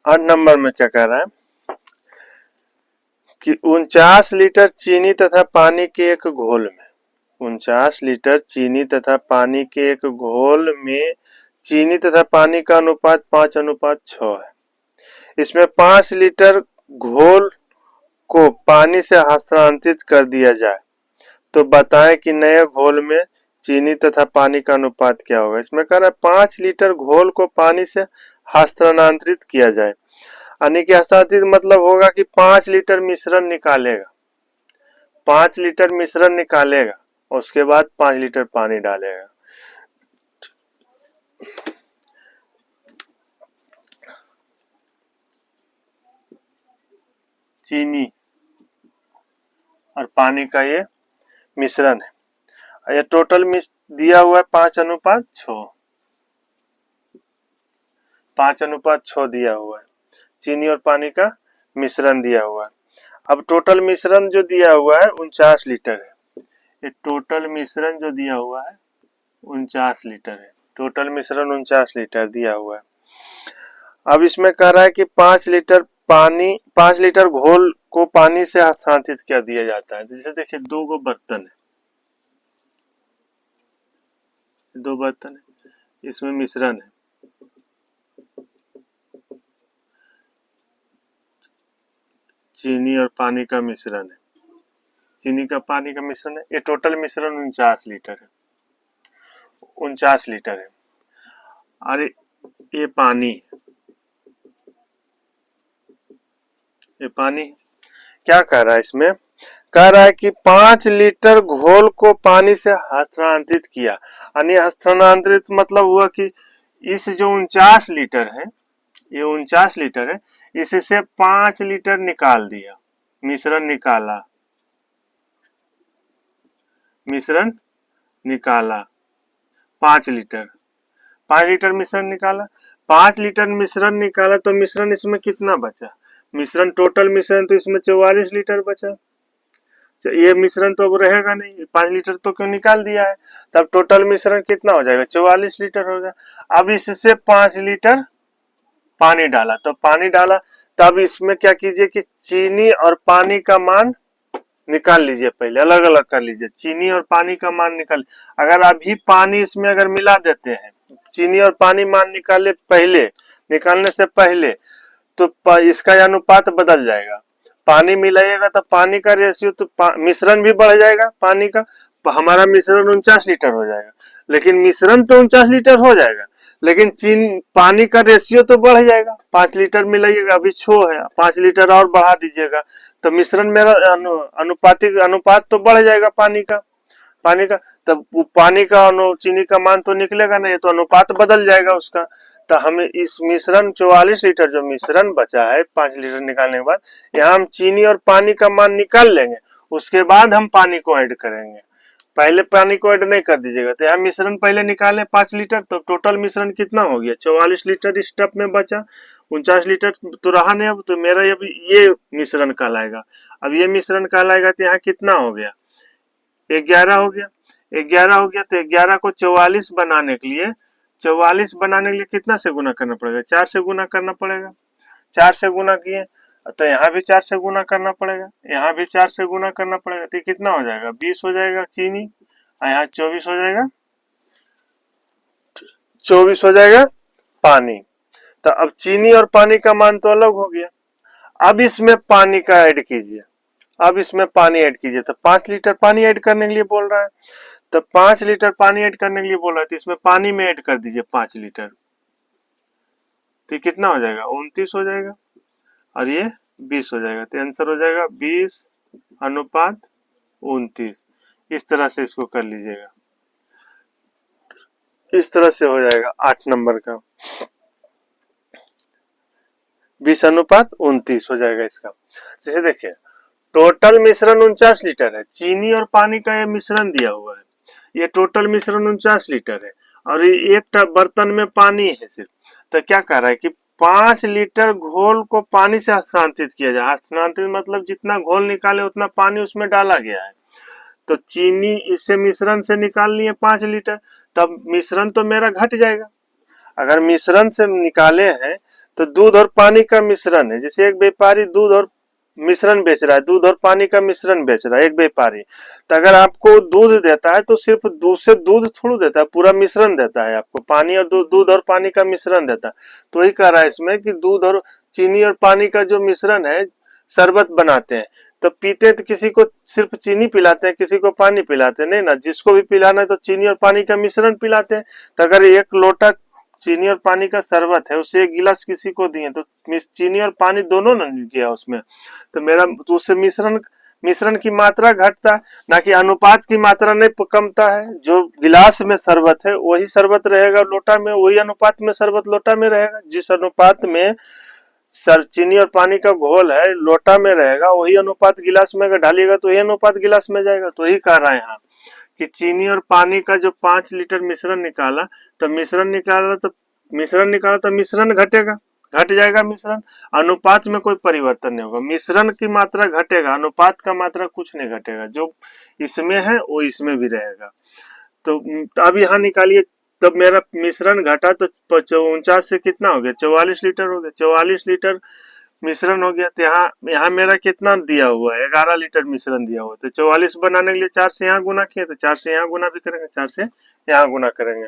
8 नंबर में क्या कह रहा है कि 49 लीटर चीनी तथा पानी के एक घोल में, 49 लीटर चीनी तथा पानी के एक घोल में चीनी तथा पानी का अनुपात 5:6 है। इसमें 5 लीटर घोल को पानी से हस्तांतरित कर दिया जाए तो बताएं कि नए घोल में चीनी तथा पानी का अनुपात क्या होगा। इसमें कह रहा है 5 लीटर घोल को पानी से हस्तांतरित किया जाए, यानी कि हस्तांतरित मतलब होगा कि 5 लीटर मिश्रण निकालेगा, 5 लीटर मिश्रण निकालेगा, उसके बाद 5 लीटर पानी डालेगा। चीनी और पानी का ये मिश्रण है, ये टोटल दिया हुआ है 5:6, 5:6 दिया हुआ है। चीनी और पानी का मिश्रण दिया हुआ है। अब टोटल मिश्रण जो दिया हुआ है 49 लीटर है। ये टोटल मिश्रण जो दिया हुआ है 49 लीटर है। टोटल मिश्रण 49 लीटर दिया हुआ है। अब इसमें कह रहा है कि 5 लीटर घोल को पानी से हस्तांतरित कर दिया जाता है। जैसे देखिए 2 गो बर्तन है, 2 बर्तन है, इसमें मिश्रण है, चीनी और पानी का मिश्रण है, चीनी का पानी का मिश्रण है। ये टोटल मिश्रण 49 लीटर है। 49 लीटर है। अरे ये पानी क्या कह रहा है इसमें, कह रहा है कि 5 लीटर घोल को पानी से हस्तांतरित किया। यानी हस्तांतरित मतलब हुआ कि इस जो 49 लीटर है, ये 49 लीटर है, इससे 5 लीटर निकाल दिया, मिश्रण निकाला 5 लीटर, 5 लीटर मिश्रण निकाला, 5 लीटर मिश्रण निकाला तो मिश्रण इसमें कितना बचा, मिश्रण टोटल मिश्रण तो इसमें 44 लीटर बचा। ये मिश्रण तो अब रहेगा नहीं, 5 लीटर तो क्यों निकाल दिया है, तब टोटल मिश्रण कितना हो जाएगा, 44 लीटर होगा। अब इससे 5 लीटर पानी डाला, तो पानी डाला तब इसमें क्या कीजिए कि चीनी और पानी का मान निकाल लीजिए, पहले अलग अलग कर लीजिए, चीनी और पानी का मान निकाल। अगर अभी पानी इसमें अगर मिला देते हैं, चीनी और पानी मान निकालने से पहले तो इसका अनुपात बदल जाएगा, पानी मिलाइएगा तो पानी का रेशियो तो मिश्रण भी बढ़ जाएगा पानी का, हमारा मिश्रण 49 लीटर हो जाएगा, लेकिन मिश्रण तो 49 लीटर हो जाएगा, लेकिन पानी का रेशियो तो बढ़ जाएगा, 5 लीटर मिलाइएगा, अभी 6 है, 5 लीटर और बढ़ा दीजिएगा तो मिश्रण मेरा अनुपात तो बढ़ जाएगा पानी का, तब पानी का चीनी का मान तो निकलेगा नहीं, तो अनुपात बदल जाएगा उसका। तो हमें इस मिश्रण 44 लीटर जो मिश्रण बचा है 5 लीटर निकालने के बाद, यहाँ हम चीनी और पानी का मान निकाल लेंगे, उसके बाद हम पानी को ऐड करेंगे, पहले पानी को ऐड नहीं कर दीजिएगा। तो यहाँ मिश्रण पहले निकाले 5 लीटर, तो टोटल मिश्रण कितना हो गया, 44 लीटर इस टब में बचा, 49 लीटर तो रहा नहीं, अब तो मेरा ये मिश्रण कहलाएगा। अब ये मिश्रण कहलाएगा तो यहाँ कितना हो गया, 11 हो गया, 11 हो गया, तो 11 को 44 बनाने के लिए कितना से गुना करना पड़ेगा, 4 से गुना करना पड़ेगा, 4 से गुना किए तो यहाँ भी 4 से गुना करना पड़ेगा, यहाँ भी 4 से गुना करना पड़ेगा, तो कितना हो जाएगा, 20 हो जाएगा चीनी, और यहाँ 24 हो जाएगा, 24 हो जाएगा पानी। तो अब चीनी और पानी का मान तो अलग हो गया, अब इसमें पानी का ऐड कीजिए, तो 5 लीटर पानी ऐड करने के लिए बोल रहा है, तो 5 लीटर पानी ऐड करने के लिए बोल रहा है, तो इसमें पानी में ऐड कर दीजिए 5 लीटर, तो कितना हो जाएगा, 29 हो जाएगा, और ये 20 हो जाएगा, तो आंसर हो जाएगा 20:29। इस तरह से इसको कर लीजिएगा, इस तरह से हो जाएगा 8 नंबर का, 20:29 हो जाएगा इसका। जैसे देखिए टोटल मिश्रण 49 लीटर है, चीनी और पानी का ये मिश्रण दिया हुआ है, ये टोटल मिश्रण 49 लीटर है, और ये एक बर्तन में पानी है सिर्फ, तो क्या कह रहा है कि 5 लीटर घोल को पानी से हस्तांतरित किया जाए, हस्तांतरित मतलब जितना घोल निकाले उतना पानी उसमें डाला गया है, तो चीनी इससे मिश्रण से निकाल लिए 5 लीटर, तब मिश्रण तो मेरा घट जाएगा। अगर मिश्रण से निकाले हैं तो दूध और पानी का मिश्रण है, जैसे एक व्यापारी दूध और मिश्रण बेच रहा है, दूध और पानी का मिश्रण बेच रहा है एक व्यापारी, तो अगर आपको दूध देता है तो सिर्फ दूध से दूध थोड़ा देता है, पूरा मिश्रण देता है आपको, पानी और दूध और पानी का मिश्रण देता है। तो वही कह रहा है इसमें कि दूध और चीनी और पानी का जो मिश्रण है शरबत बनाते हैं, तो पीते तो किसी को सिर्फ चीनी पिलाते हैं, किसी को पानी पिलाते हैं, नहीं ना, जिसको भी पिलाना है तो चीनी और पानी का मिश्रण पिलाते हैं। तो अगर एक लोटा चीनी और पानी का शरबत है उससे एक गिलास किसी को दिए तो चीनी और पानी दोनों ने किया उसमें, तो मेरा तो उससे मिश्रण की मात्रा घटता है, ना कि अनुपात की मात्रा नहीं कमता है। जो गिलास में शरबत है वही शरबत रहेगा लोटा में, वही अनुपात में शरबत लोटा में रहेगा, जिस अनुपात में चीनी और पानी का घोल है लोटा में रहेगा वही अनुपात गिलास में अगर डालिएगा तो वही अनुपात गिलास में जाएगा। तो यही कह रहा है यहाँ कि चीनी और पानी का जो 5 लीटर मिश्रण निकाला, तो मिश्रण घटेगा, घट जाएगा मिश्रण, अनुपात में कोई परिवर्तन नहीं होगा, मिश्रण की मात्रा घटेगा, अनुपात का मात्रा कुछ नहीं घटेगा, जो इसमें है वो इसमें भी रहेगा। तो अब यहाँ निकालिए, तब मेरा मिश्रण घटा तो 49 से कितना हो गया, 44 लीटर हो गया, 44 लीटर मिश्रण हो गया। तो यहाँ मेरा कितना दिया हुआ है, 11 लीटर मिश्रण दिया हुआ है, तो 44 बनाने के लिए 4 से यहाँ गुना किए, तो 4 से यहाँ गुना भी करेंगे, 4 से यहाँ गुना करेंगे।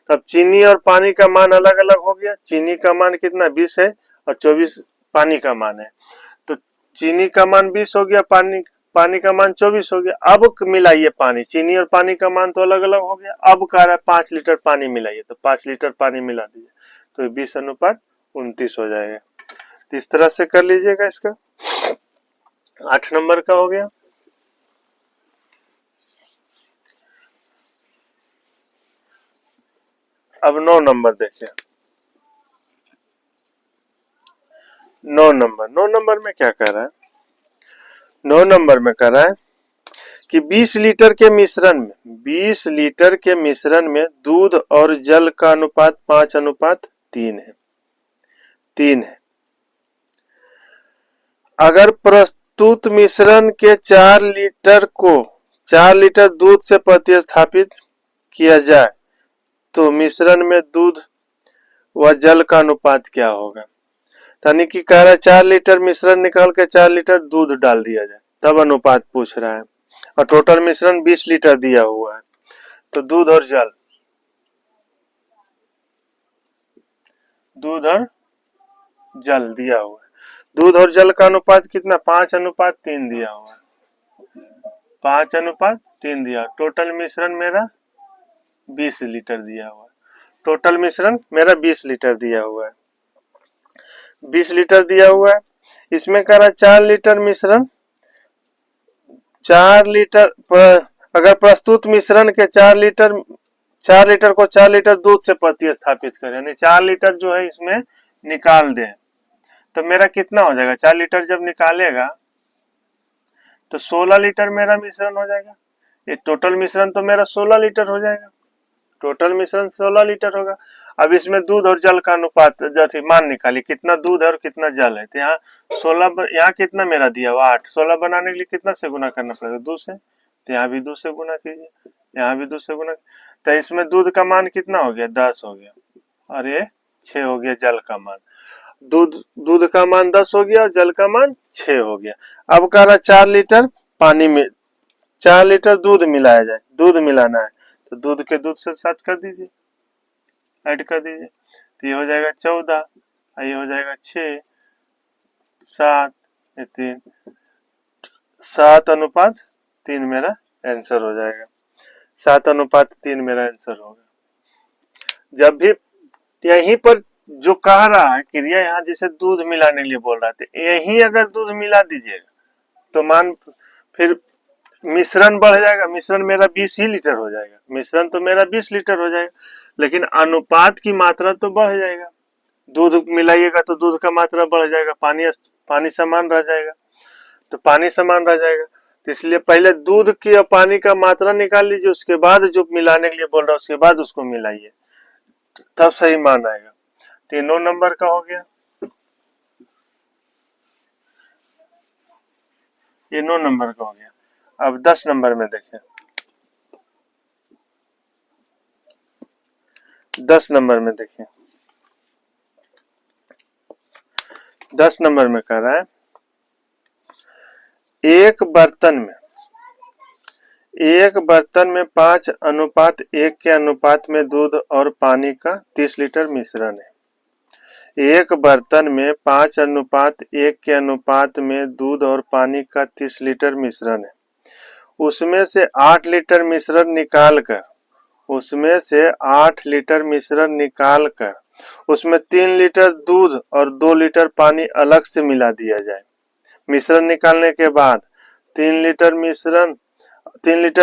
तब चीनी और पानी का मान अलग अलग हो गया, चीनी का मान कितना 20 है और 24 पानी का मान है, तो चीनी का मान 20 हो गया, पानी का मान 24 हो गया। अब मिलाइए पानी, चीनी और पानी का मान तो अलग अलग हो गया। अब कह रहा है 5 लीटर पानी मिलाइए, तो 5 लीटर पानी मिला दीजिए, तो 20:29 हो जाएगा। तो इस तरह से कर लीजिएगा। इसका 8 नंबर का हो गया। अब 9 नंबर देखिए। 9 नंबर में क्या कह रहा है? 9 नंबर में कह रहा है कि 20 लीटर के मिश्रण में 20 लीटर के मिश्रण में दूध और जल का अनुपात 5:3 है। 3 है। अगर प्रस्तुत मिश्रण के 4 लीटर को 4 लीटर दूध से प्रतिस्थापित किया जाए तो मिश्रण में दूध व जल का अनुपात क्या होगा? यानी कि कह रहा है 4 लीटर मिश्रण निकाल के 4 लीटर दूध डाल दिया जाए, तब अनुपात पूछ रहा है। और टोटल मिश्रण 20 लीटर दिया हुआ है। तो दूध और जल दिया हुआ है। दूध और जल का अनुपात कितना? 5:3 दिया हुआ है। 5:3 दिया। टोटल मिश्रण मेरा 20 लीटर दिया हुआ है। टोटल मिश्रण मेरा 20 लीटर दिया हुआ है। 20 लीटर दिया हुआ है। इसमें कह रहा 4 लीटर मिश्रण, 4 लीटर अगर प्रस्तुत मिश्रण के 4 लीटर को 4 लीटर दूध से प्रतिस्थापित करें, यानी 4 लीटर जो है इसमें निकाल दें, तो मेरा कितना हो जाएगा? 4 लीटर जब निकालेगा तो 16 लीटर मेरा मिश्रण हो जाएगा। ये टोटल मिश्रण तो मेरा 16 लीटर हो जाएगा। टोटल मिश्रण 16 लीटर होगा। अब इसमें दूध और जल का अनुपात जैसे मान निकालिए, कितना दूध है और कितना जल है। तो यहाँ 16, यहाँ कितना मेरा दिया हुआ 8। 16 बनाने के लिए कितना से गुना करना पड़ेगा? 2 से। तो यहाँ भी 2 से गुना कीजिए, यहाँ भी 2 से गुना। तो इसमें दूध का मान कितना हो गया? 10 हो गया, और ये 6 हो गया जल का मान। दूध का मान 10 हो गया और जल का मान 6 हो गया। अब कह रहा 4 लीटर पानी में 4 लीटर दूध मिलाया जाए, दूध मिलाना है, तो दूध के दूध से 7 कर दीजिए, ऐड कर दीजिए, तो ये हो जाएगा 14, ये हो जाएगा 6, 7, 3, 7:3 मेरा आंसर हो जाएगा। 7:3 मेरा आंसर होगा। जब भी यहीं पर जो कह रहा है क्रिया, यहाँ जैसे दूध मिलाने के लिए बोल रहा था, यही अगर दूध मिला दीजिएगा तो मान फिर मिश्रण बढ़ जाएगा। मिश्रण मेरा 20 ही लीटर हो जाएगा। मिश्रण तो मेरा 20 लीटर हो जाएगा, लेकिन अनुपात की मात्रा तो बढ़ जाएगा। दूध मिलाइएगा तो दूध का मात्रा बढ़ जाएगा, पानी समान रह जाएगा, तो पानी समान रह जाएगा। तो इसलिए पहले दूध की और पानी का मात्रा निकाल लीजिए, उसके बाद जो मिलाने के लिए बोल रहा है उसके बाद उसको मिलाइए, तब सही मान आएगा। तो 9 नंबर का हो गया। ये 9 नंबर का हो गया। अब 10 नंबर में देखें। 10 नंबर में देखिए। 10 नंबर में कह रहा है एक बर्तन में 5:1 के अनुपात में दूध और पानी का 30 लीटर मिश्रण है। एक बर्तन में 5:1 के अनुपात में दूध और पानी का 30 लीटर मिश्रण है। उसमें से 8 लीटर मिश्रण निकालकर उसमें 3 लीटर दूध और 2 लीटर पानी अलग से मिला दिया जाए। मिश्रण निकालने के बाद 3 लीटर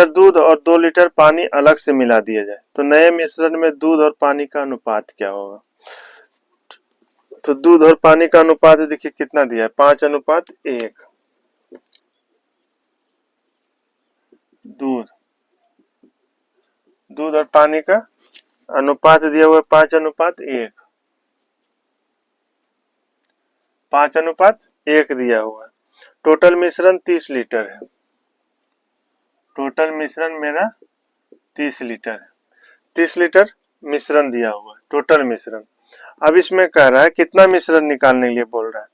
दूध और 2 लीटर पानी अलग से मिला दिया जाए, तो नए मिश्रण में दूध और पानी का अनुपात क्या होगा? तो दूध और पानी का अनुपात देखिए कितना दिया है, 5:1। दूध और पानी का अनुपात दिया हुआ है 5:1। 5:1 दिया हुआ है। टोटल मिश्रण 30 लीटर है। टोटल मिश्रण मेरा 30 लीटर है। 30 लीटर मिश्रण दिया हुआ है, टोटल मिश्रण। अब इसमें कह रहा है कितना मिश्रण निकालने के लिए बोल रहा है?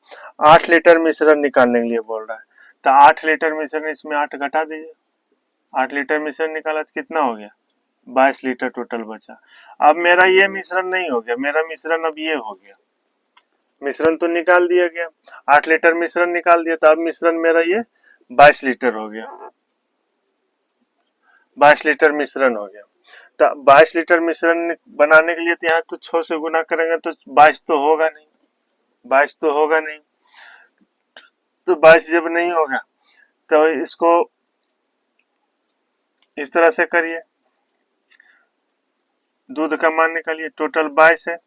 8 लीटर मिश्रण निकालने के लिए बोल रहा है। तो 8 लीटर मिश्रण, इसमें 8 घटा दीजिए। 8 लीटर मिश्रण निकाला तो कितना हो गया? 22 लीटर टोटल बचा। अब मेरा ये मिश्रण नहीं हो गया, मेरा मिश्रण अब ये हो गया। मिश्रण तो निकाल दिया गया, 8 लीटर मिश्रण निकाल दिया, तो अब मिश्रण मेरा ये 22 लीटर हो गया, 22 लीटर मिश्रण हो गया। तो 22 लीटर मिश्रण बनाने के लिए तो यहाँ तो 6 से गुना करेंगे तो 22 तो होगा नहीं, 22 तो होगा नहीं। तो 22 जब नहीं होगा तो इसको इस तरह से करिए, दूध का मान निकालिए। टोटल 22 है,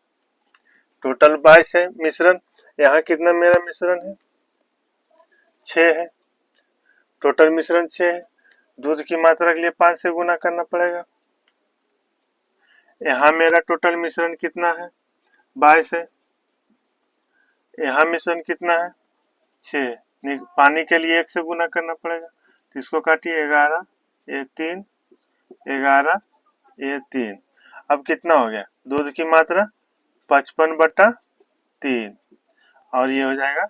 टोटल 22 है मिश्रण। यहाँ कितना मेरा मिश्रण है, 6 है। टोटल मिश्रण 6 है। दूध की मात्रा के लिए 5 से गुना करना पड़ेगा। यहाँ मेरा टोटल मिश्रण कितना है, 22 है। यहाँ मिश्रण कितना है, 6। पानी के लिए 1 से गुना करना पड़ेगा, तो इसको काटिए, 11 ये 3, 11 ये 3। अब कितना हो गया, दूध की मात्रा 55/3 और ये हो जाएगा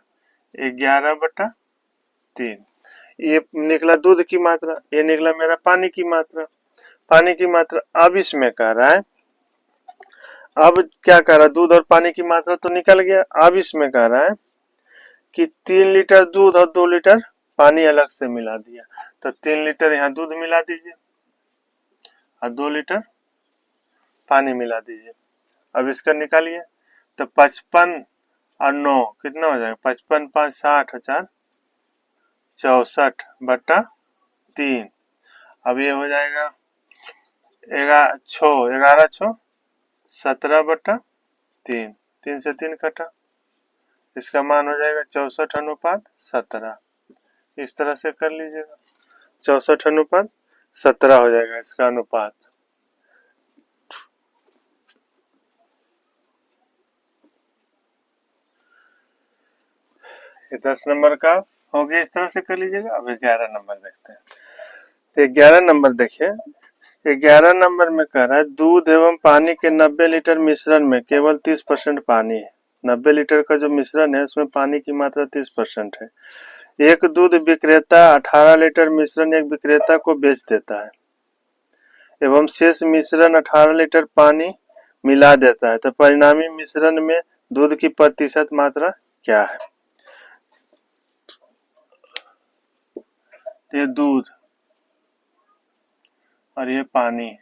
11/3। ये निकला दूध की मात्रा, ये निकला मेरा पानी की मात्रा। पानी की मात्रा अब इसमें कह रहा है, अब क्या कह रहा है, दूध और पानी की मात्रा तो निकल गया। अब इसमें कह रहा है कि 3 लीटर दूध और 2 लीटर पानी अलग से मिला दिया। तो 3 लीटर यहाँ दूध मिला दीजिए और 2 लीटर पानी मिला दीजिए। अब इसका निकालिए, तो 55 और 9 कितना हो जाएगा, 55 5 60 4 64/3। अब ये हो जाएगा 11 6 17/3। 3 से 3 कटा, इसका मान हो जाएगा 64:17। इस तरह से कर लीजिएगा, 64:17 हो जाएगा इसका अनुपात। ये 10 नंबर का हो गया, इस तरह से कर लीजिएगा। अब 11 नंबर देखते हैं। तो 11 नंबर देखिए, 11 नंबर में कह रहा है दूध एवं पानी के 90 लीटर मिश्रण में केवल 30% पानी है। 90 लीटर का जो मिश्रण है उसमें पानी की मात्रा 30% है। एक दूध विक्रेता 18 लीटर मिश्रण एक विक्रेता को बेच देता है एवं शेष मिश्रण 18 लीटर पानी मिला देता है, तो परिणामी मिश्रण में दूध की प्रतिशत मात्रा क्या है। ये दूध और ये पानी,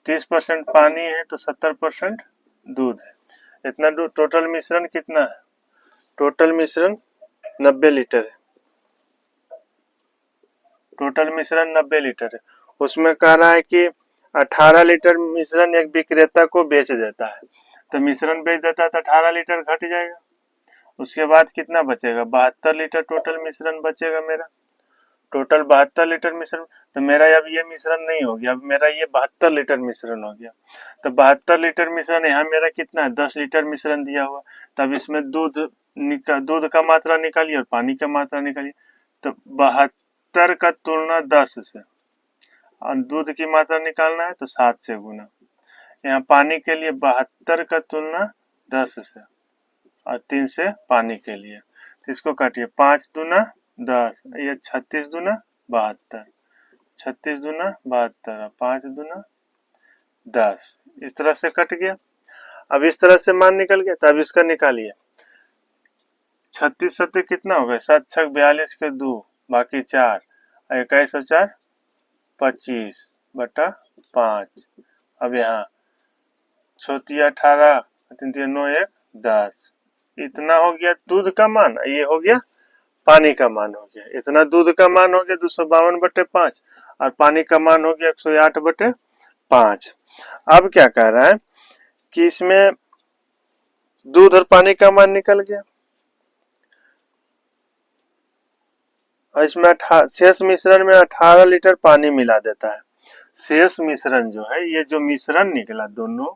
30% पानी है तो 70% दूध है। इतना दूध, टोटल मिश्रण कितना है, टोटल मिश्रण 90 लीटर है। टोटल मिश्रण 90 लीटर है। उसमें कह रहा है कि 18 लीटर मिश्रण एक विक्रेता को बेच देता है, तो मिश्रण बेच देता है तो 18 लीटर घट जाएगा। उसके बाद कितना बचेगा, 72 लीटर टोटल मिश्रण बचेगा मेरा। टोटल 72 लीटर मिश्रण, तो मेरा अब ये मिश्रण नहीं हो गया, अब मेरा ये 72 लीटर मिश्रण हो गया। तो 72 लीटर मिश्रण, यहाँ मेरा कितना है, 10 लीटर मिश्रण दिया हुआ। तब इसमें दूध का मात्रा निकालिए और पानी का मात्रा निकालिए। तो 72 का तुलना 10 से, और दूध की मात्रा निकालना है तो 7 से गुना। यहाँ पानी के लिए 72 का तुलना 10 से और 3 से पानी के लिए। तो इसको काटिए, 5 दूना 10, ये 36 दूना 72, 36 दूना 72, 5 दूना 10। इस तरह से कट गया। अब इस तरह से मान निकल गया, तो अब इसका निकालिए। 36 सत्ते कितना हो गया, 7 6 42 के 2 बाकी 4, 21 और 4 25/5। अब यहाँ छोटी 18 3 9 1 10। इतना हो गया दूध का मान, ये हो गया पानी का मान हो गया। इतना दूध का मान हो गया 252/5 और पानी का मान हो गया 108/5। अब क्या कह रहा है कि इसमें दूध और पानी का मान निकल गया और इसमें शेष मिश्रण में 18 लीटर पानी मिला देता है। शेष मिश्रण जो है, ये जो मिश्रण निकला दोनों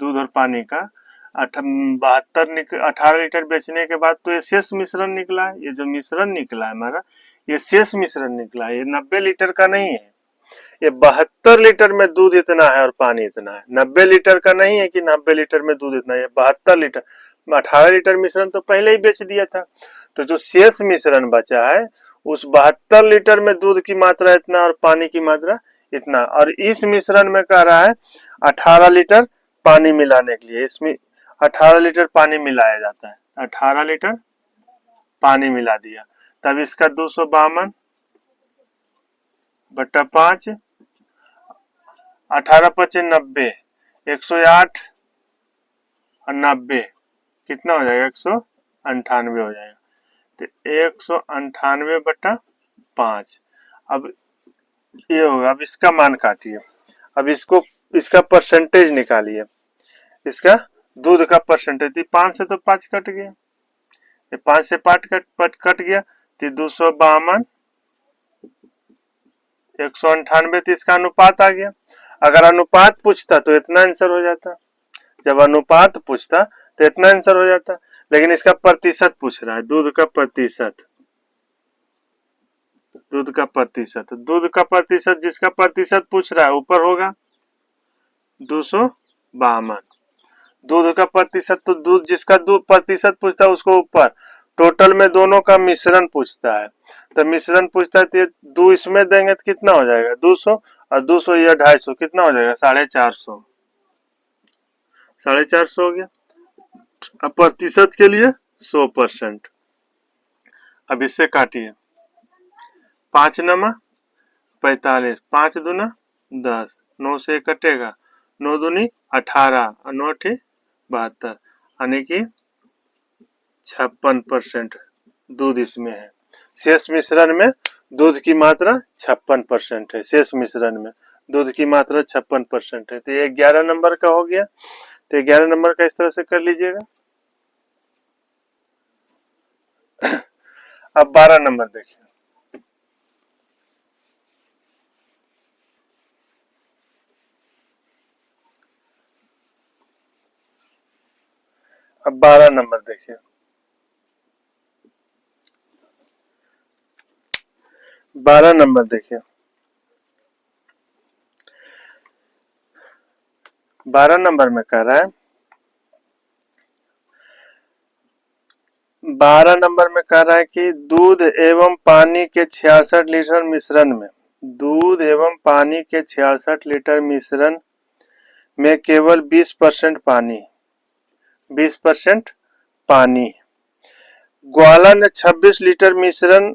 दूध और पानी का 18 लीटर बेचने के बाद, तो ये शेष मिश्रण निकला है। ये जो मिश्रण निकला है हमारा, ये शेष मिश्रण निकला है, ये 90 लीटर का नहीं है। ये 72 लीटर में दूध इतना है और पानी इतना है। 90 लीटर का नहीं है कि 90 लीटर में दूध इतना है, 72 लीटर। 18 लीटर मिश्रण तो पहले ही बेच दिया था। तो जो शेष मिश्रण बचा है, उस 72 लीटर में दूध की मात्रा इतना और पानी की मात्रा इतना, और इस मिश्रण में कह रहा है 18 लीटर पानी मिलाने के लिए। इसमें 18 लीटर पानी मिलाया जाता है, 18 लीटर पानी मिला दिया। तब इसका 252 बटा 5, 18 पचे 90, 108 और 90 कितना हो जाएगा, 198 हो जाएगा। तो 198 बटा 5। अब ये होगा, अब इसका मान काटिए। अब इसका परसेंटेज निकालिए, इसका दूध का परसेंटेज। 5 से तो 5 कट गया, 5 से 5 कट गया, तो 252, 198, तो इसका अनुपात आ गया। अगर अनुपात पूछता तो इतना आंसर हो जाता, जब अनुपात पूछता तो इतना आंसर हो जाता, लेकिन इसका प्रतिशत पूछ रहा है, दूध का प्रतिशत। दूध का प्रतिशत जिसका प्रतिशत पूछ रहा है ऊपर होगा 252। दूध का प्रतिशत, तो दूध जिसका दूध प्रतिशत पूछता है उसको ऊपर। टोटल में दोनों का मिश्रण पूछता है, तो मिश्रण पूछता है, तो दो इसमें देंगे तो कितना हो जाएगा, 200, और 200 या 250 कितना हो जाएगा, 450। 450 हो गया। अब प्रतिशत के लिए 100%। अब इससे काटिए, 5 नमा 45, 5 दूना 10, 9 से कटेगा, 9 दूनी 18 और 9 ठी 72, यानी कि 56% दूध इसमें है। शेष मिश्रण में दूध की मात्रा 56% है। शेष मिश्रण में दूध की मात्रा 56% है। तो ये 11 नंबर का हो गया। तो 11 नंबर का इस तरह से कर लीजिएगा। अब 12 नंबर देखिए। अब 12 नंबर देखिए। 12 नंबर देखिए। 12 नंबर में कह रहा है, 12 नंबर में कह रहा है कि दूध एवं पानी के 66 लीटर मिश्रण में, दूध एवं पानी के 66 लीटर मिश्रण में केवल 20% पानी, 20% पानी। ग्वाला ने 26 लीटर मिश्रण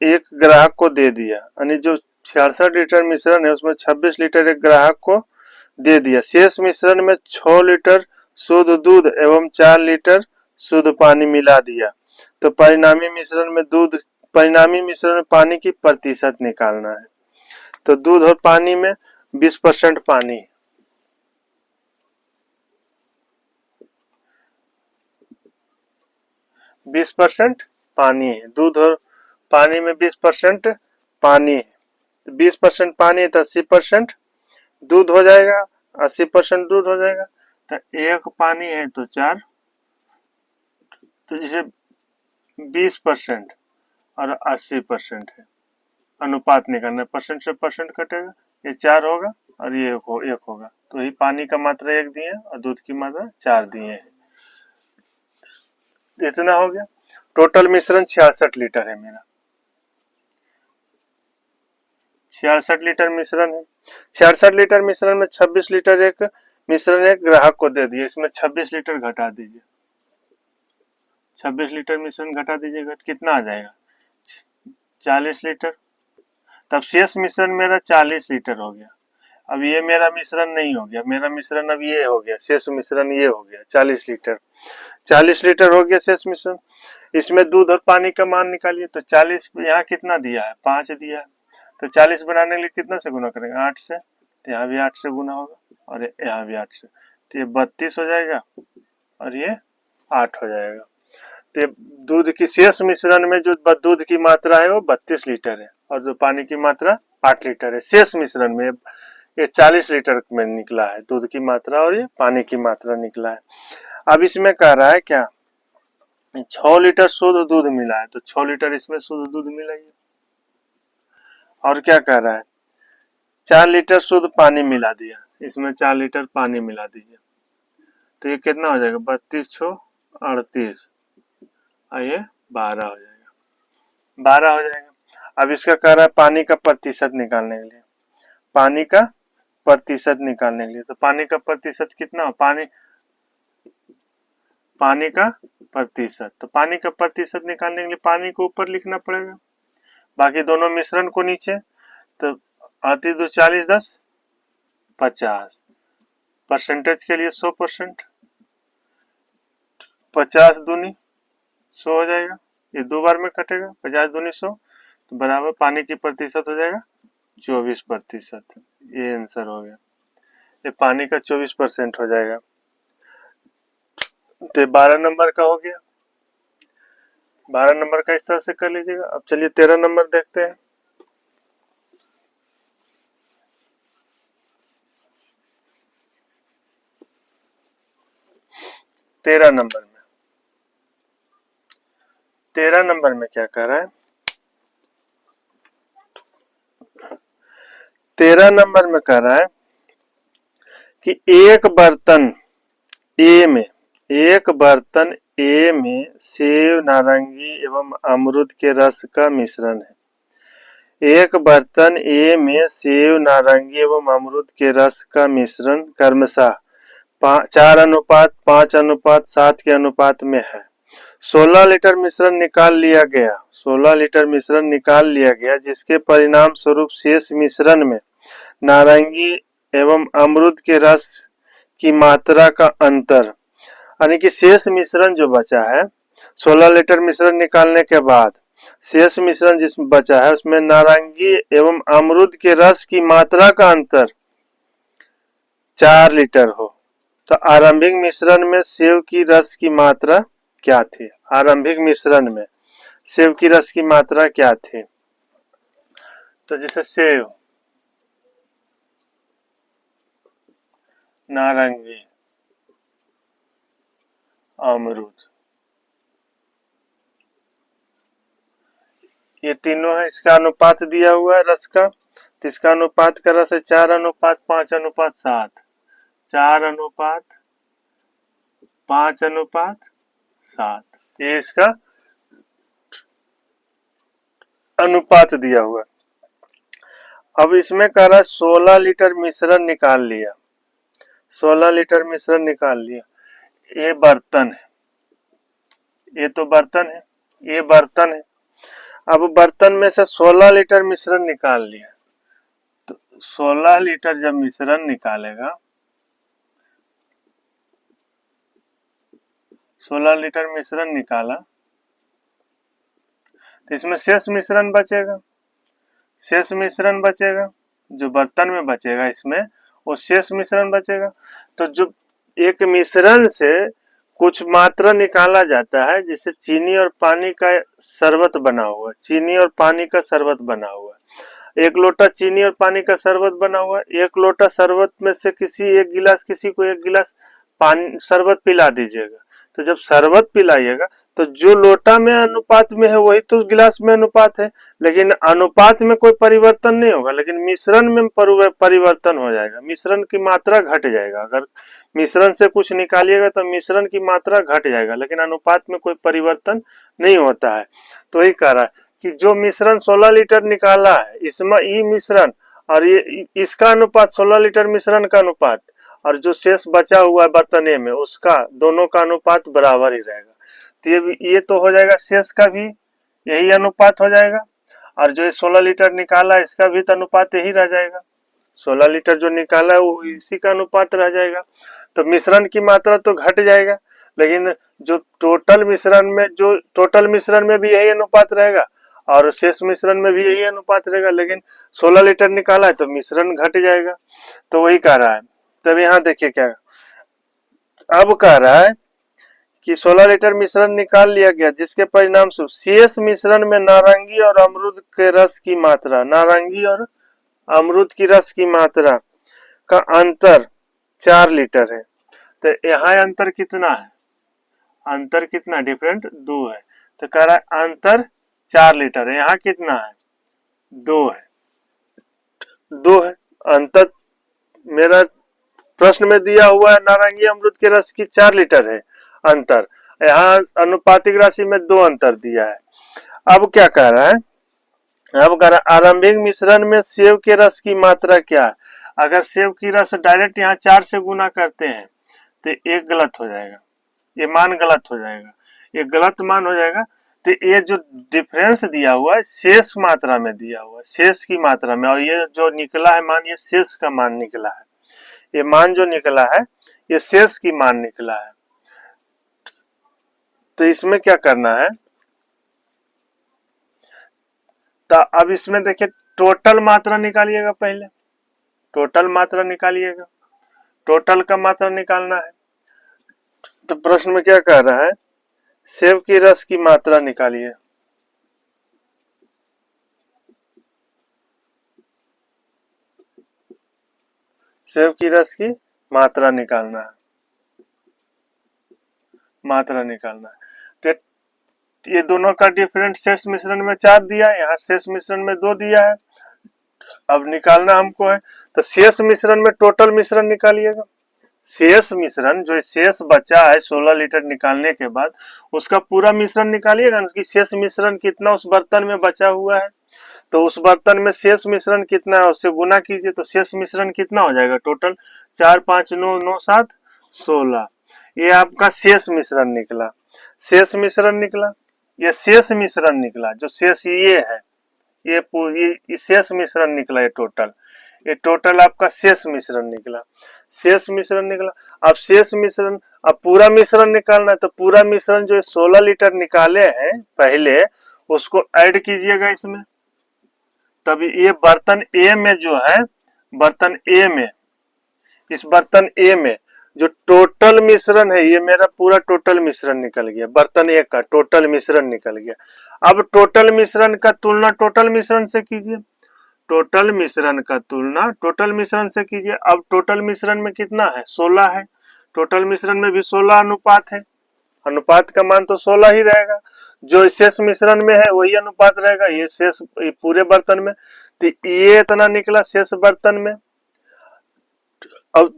एक ग्राहक को दे दिया, यानी जो 66 लीटर मिश्रण है उसमें 26 लीटर एक ग्राहक को दे दिया। शेष मिश्रण में 6 लीटर शुद्ध दूध एवं 4 लीटर शुद्ध पानी मिला दिया। तो परिणामी मिश्रण में पानी की प्रतिशत निकालना है। तो दूध और पानी में 20% पानी, 20% पानी है। दूध और पानी में 20% पानी है, 20% पानी है तो 80% दूध हो जाएगा, 80% दूध हो जाएगा। तो एक पानी है तो 4, तो जैसे 20% और 80% है। अनुपात निकालना, परसेंट से परसेंट कटेगा, ये 4 होगा और ये 1 होगा। तो ही पानी का मात्रा 1 दिए और दूध की मात्रा 4 दिए हैं। इतना हो गया। टोटल मिश्रण 66 लीटर है मेरा, 66 लीटर मिश्रण है। 66 लीटर मिश्रण में 26 लीटर एक मिश्रण एक ग्राहक को दे दिए। इसमें 26 लीटर घटा दीजिए, 26 लीटर मिश्रण घटा दीजिएगा तो कितना आ जाएगा, 40 लीटर। तब शेष मिश्रण मेरा 40 लीटर हो गया। अब ये मेरा मिश्रण नहीं हो गया, मेरा मिश्रण अब ये हो गया, शेष मिश्रण ये हो गया 40 लीटर। 40 लीटर हो गया शेष मिश्रण। इसमें दूध और पानी का मान निकालिए। तो 40 यहाँ कितना दिया है, 5 दिया है। तो 40 बनाने के लिए कितना से गुना करेंगे, 8 से। तो यहाँ भी 8 से गुना होगा और यहाँ भी 8 से। तो ये 32 हो जाएगा और ये 8 हो जाएगा। तो दूध की शेष मिश्रण में जो दूध की मात्रा है वो 32 लीटर है और जो पानी की मात्रा 8 लीटर है। शेष मिश्रण में ये 40 लीटर में निकला है दूध की मात्रा और ये पानी की मात्रा निकला है। अब इसमें कह रहा है क्या, 6 लीटर शुद्ध दूध मिला है, तो 6 लीटर इसमें शुद्ध दूध मिला ही। और क्या कह रहा है, 4 लीटर शुद्ध पानी मिला दिया, इसमें 4 लीटर पानी मिला दीजिए। तो ये कितना हो जाएगा, 32 6 38 और ये 12 हो जाएगा, 12 हो जाएगा। अब इसका कह रहा है पानी का प्रतिशत निकालने के लिए, पानी का प्रतिशत निकालने के लिए। तो पानी का प्रतिशत कितना, पानी पानी का प्रतिशत, तो पानी का प्रतिशत निकालने के लिए पानी को ऊपर लिखना पड़ेगा, बाकी दोनों मिश्रण को नीचे। तो 38 × 40 10 50, परसेंटेज के लिए 100%, 50 दूनी 100 हो जाएगा, ये 2 बार में कटेगा, 50 दूनी 100, तो बराबर पानी की प्रतिशत हो जाएगा 24%। ये आंसर हो गया, ये पानी का 24% हो जाएगा। तो 12 नंबर का हो गया, 12 नंबर का इस तरह से कर लीजिएगा। अब चलिए 13 नंबर देखते हैं। 13 नंबर में, 13 नंबर में क्या कह रहा है, 13 नंबर में कह रहा है कि एक बर्तन ए में, एक बर्तन ए में सेब, नारंगी एवं अमरूद के रस का मिश्रण है। एक बर्तन ए में सेब, नारंगी एवं अमरूद के रस का मिश्रण क्रमशः 4:5:7 के अनुपात में है। 16 लीटर मिश्रण निकाल लिया गया, 16 लीटर मिश्रण निकाल लिया गया, जिसके परिणाम स्वरूप शेष मिश्रण में नारंगी एवं अमरूद के रस की मात्रा का अंतर, यानी कि शेष मिश्रण जो बचा है 16 लीटर मिश्रण निकालने के बाद शेष मिश्रण जिसमें बचा है उसमें नारंगी एवं अमरूद के रस की मात्रा का अंतर 4 लीटर हो, तो आरंभिक मिश्रण में सेब की रस की मात्रा क्या थी? आरंभिक मिश्रण में सेब की रस की मात्रा क्या थी? तो जैसे सेब, नारंगी, अमरूद, ये तीनों है, इसका अनुपात दिया हुआ है रस का, तो इसका अनुपात का रस है 4:5:7, 4:5:7, ये इसका अनुपात दिया हुआ है। अब इसमें कह रहा है 16 लीटर मिश्रण निकाल लिया, 16 लीटर मिश्रण निकाल लिया, ये बर्तन है, ये तो बर्तन है, ये बर्तन है। अब बर्तन में से 16 लीटर मिश्रण निकाल लिया, तो 16 लीटर जब मिश्रण निकालेगा, 16 लीटर मिश्रण निकाला, तो इसमें शेष मिश्रण बचेगा, शेष मिश्रण बचेगा, जो बर्तन में बचेगा इसमें वो शेष मिश्रण बचेगा। तो जो एक मिश्रण से कुछ मात्रा निकाला जाता है, जैसे चीनी और पानी का शरबत बना हुआ, चीनी और पानी का शरबत बना हुआ, 1 लोटा चीनी और पानी का शरबत बना हुआ, 1 लोटा शरबत में से किसी को 1 गिलास पानी शरबत पिला दीजिएगा। तो जब शरबत पिलाइएगा तो जो लोटा में अनुपात में है वही तो गिलास में अनुपात है, लेकिन अनुपात में कोई परिवर्तन नहीं होगा, लेकिन मिश्रण में परिवर्तन हो जाएगा, मिश्रण की मात्रा घट जाएगा। अगर मिश्रण से कुछ निकालिएगा तो मिश्रण की मात्रा घट जाएगा, लेकिन अनुपात में कोई परिवर्तन नहीं होता है। तो यही कह रहा है कि जो मिश्रण 16 लीटर निकाला है, इसमें ये मिश्रण और ये इसका अनुपात 16 लीटर मिश्रण का अनुपात और जो शेष बचा हुआ है बर्तन में उसका, दोनों का अनुपात बराबर ही रहेगा। तो ये तो हो जाएगा, शेष का भी यही अनुपात हो जाएगा, और जो 16 लीटर निकाला है इसका भी तो अनुपात यही रह जाएगा, 16 लीटर जो निकाला है वो इसी का अनुपात रह जाएगा। तो मिश्रण की मात्रा तो घट जाएगा, लेकिन जो टोटल मिश्रण में भी यही अनुपात रहेगा और शेष मिश्रण में भी यही अनुपात रहेगा, लेकिन 16 लीटर निकाला है तो मिश्रण घट जाएगा। तो वही कह रहा है। तब यहाँ देखिए क्या अब कह रहा है कि 16 लीटर मिश्रण निकाल लिया गया, जिसके परिणाम स्वरूप शेष मिश्रण में नारंगी और अमरूद के रस की मात्रा, नारंगी और अमरूद की रस की मात्रा का अंतर 4 लीटर है। तो यहाँ अंतर कितना है, अंतर कितना डिफरेंट 2 है, तो कह रहा है अंतर 4 लीटर है, यहाँ कितना है 2 है, 2 है अंतर। मेरा प्रश्न में दिया हुआ है नारंगी अमरूद के रस की 4 लीटर है अंतर, यहाँ अनुपातिक राशि में 2 अंतर दिया है। अब क्या कह रहा है, अब कह रहा है आरंभिक मिश्रण में सेब के रस की मात्रा क्या है। अगर सेब की रस डायरेक्ट यहाँ 4 से गुना करते हैं तो 1 गलत हो जाएगा, ये मान गलत हो जाएगा, ये गलत मान हो जाएगा। तो ये जो डिफरेंस दिया हुआ है शेष मात्रा में दिया हुआ है, शेष की मात्रा में, और ये जो निकला है मान ये शेष का मान निकला है, ये मान जो निकला है ये शेष की मान निकला है। तो इसमें क्या करना है, तो अब इसमें देखिए टोटल मात्रा निकालिएगा, पहले टोटल मात्रा निकालिएगा, टोटल का मात्रा निकालना है। तो प्रश्न में क्या कह रहा है, सेब की रस की मात्रा निकालिए। सेब की रस की मात्रा निकालना है, मात्रा निकालना है। तो ये दोनों का डिफरेंट शेष मिश्रण में 4 दिया है, यहाँ शेष मिश्रण में 2 दिया है। अब निकालना हमको है, तो शेष मिश्रण में टोटल मिश्रण निकालिएगा। शेष मिश्रण जो शेष बचा है 16 लीटर निकालने के बाद उसका पूरा मिश्रण निकालिएगा, उसकी शेष मिश्रण कितना उस बर्तन में बचा हुआ है, तो उस बर्तन में शेष मिश्रण कितना है उससे गुना कीजिए, तो शेष मिश्रण कितना हो जाएगा टोटल, 4 5 9 9 7 16। ये आपका शेष मिश्रण निकला, शेष मिश्रण निकला, ये शेष मिश्रण निकला, जो शेष ये है ये शेष मिश्रण निकला, ये टोटल आपका शेष मिश्रण निकला, शेष मिश्रण निकला। अब शेष मिश्रण, अब पूरा मिश्रण निकालना है, तो पूरा मिश्रण जो 16 लीटर निकाले हैं पहले उसको ऐड कीजिएगा इसमें। तब ये बर्तन ए में जो है, बर्तन ए में, इस बर्तन ए में जो टोटल मिश्रण है, ये मेरा पूरा टोटल मिश्रण निकल गया, बर्तन ए का टोटल मिश्रण निकल गया। अब टोटल मिश्रण का तुलना टोटल मिश्रण से कीजिए, टोटल मिश्रण का तुलना टोटल मिश्रण से कीजिए। अब टोटल मिश्रण में कितना है, 16 है, टोटल मिश्रण में भी 16 अनुपात है, अनुपात का मान तो 16 ही रहेगा, जो शेष मिश्रण में है वही अनुपात रहेगा, ये शेष पूरे बर्तन में, तो ये इतना निकला शेष बर्तन में। अब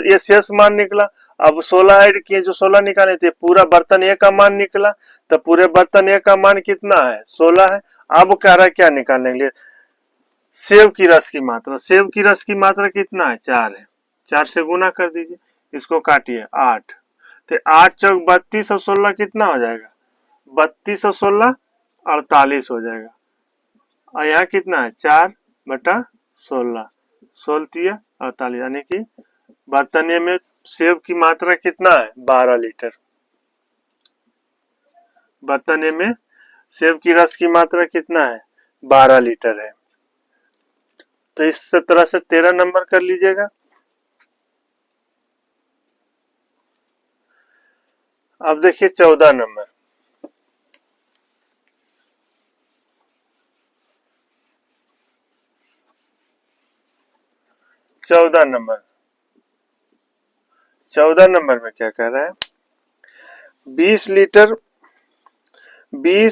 ये शेष मान निकला, अब 16 ऐड किए, जो 16 निकाले थे पूरा बर्तन ए का मान निकला, तो पूरे बर्तन ए का मान कितना है, 16 है। अब कह रहा है क्या निकालने के लिए, सेब की रस की मात्रा, सेब की रस की मात्रा कितना है, 4 है, 4 से गुना कर दीजिए, इसको काटिए 8, तो 8 चौक 32 और 16 कितना हो जाएगा, 32 और 16 48 हो जाएगा, और यहाँ कितना है 4/16, 16 48, यानी कि बर्तन में सेब की मात्रा कितना है, 12 लीटर, बर्तन में सेब की रस की मात्रा कितना है, 12 लीटर है। तो इस तरह से 13 नंबर कर लीजिएगा। अब देखिए 14 नंबर, चौदह नंबर में क्या कह रहा है, 20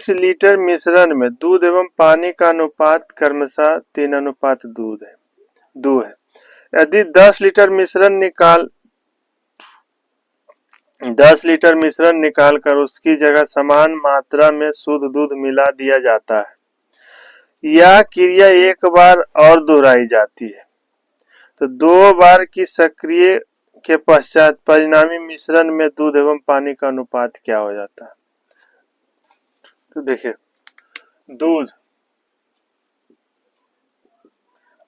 लीटर मिश्रण में दूध एवं पानी का अनुपात क्रमशः 3:2 है। यदि 10 लीटर मिश्रण निकाल कर उसकी जगह समान मात्रा में शुद्ध दूध मिला दिया जाता है, यह क्रिया एक बार और दोहराई जाती है, तो 2 बार की सक्रिय के पश्चात परिणामी मिश्रण में दूध एवं पानी का अनुपात क्या हो जाता है। तो देखिए दूध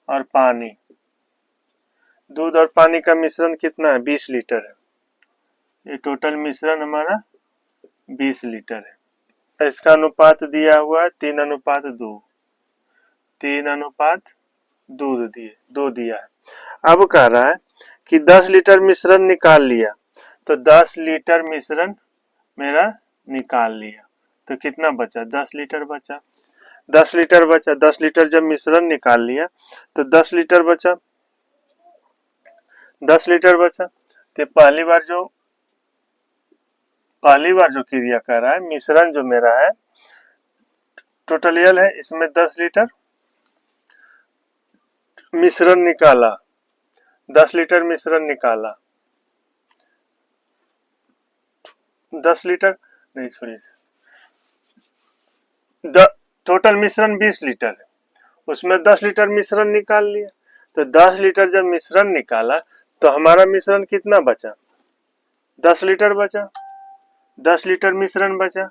और पानी, दूध और पानी का मिश्रण कितना है, 20 लीटर है, ये टोटल मिश्रण हमारा 20 लीटर है। इसका अनुपात दिया हुआ है 3:2, 3:2 2 दिया है। अब कह रहा है कि 10 लीटर मिश्रण निकाल लिया, तो 10 लीटर मिश्रण मेरा निकाल लिया, तो कितना बचा, 10 लीटर बचा, 10 लीटर बचा, 10 लीटर जब मिश्रण निकाल लिया तो 10 लीटर बचा, 10 लीटर बचा। तो पहली बार जो क्रिया कर रहा है, मिश्रण जो मेरा है टोटल यल है, इसमें 10 लीटर मिश्रण निकाला, 10 लीटर मिश्रण निकाला, 10 लीटर नहीं छोड़िए, टोटल मिश्रण 20 लीटर है, उसमें 10 लीटर मिश्रण निकाल लिया, तो 10 लीटर जब मिश्रण निकाला तो हमारा मिश्रण कितना बचा, 10 लीटर बचा, 10 लीटर मिश्रण बचा,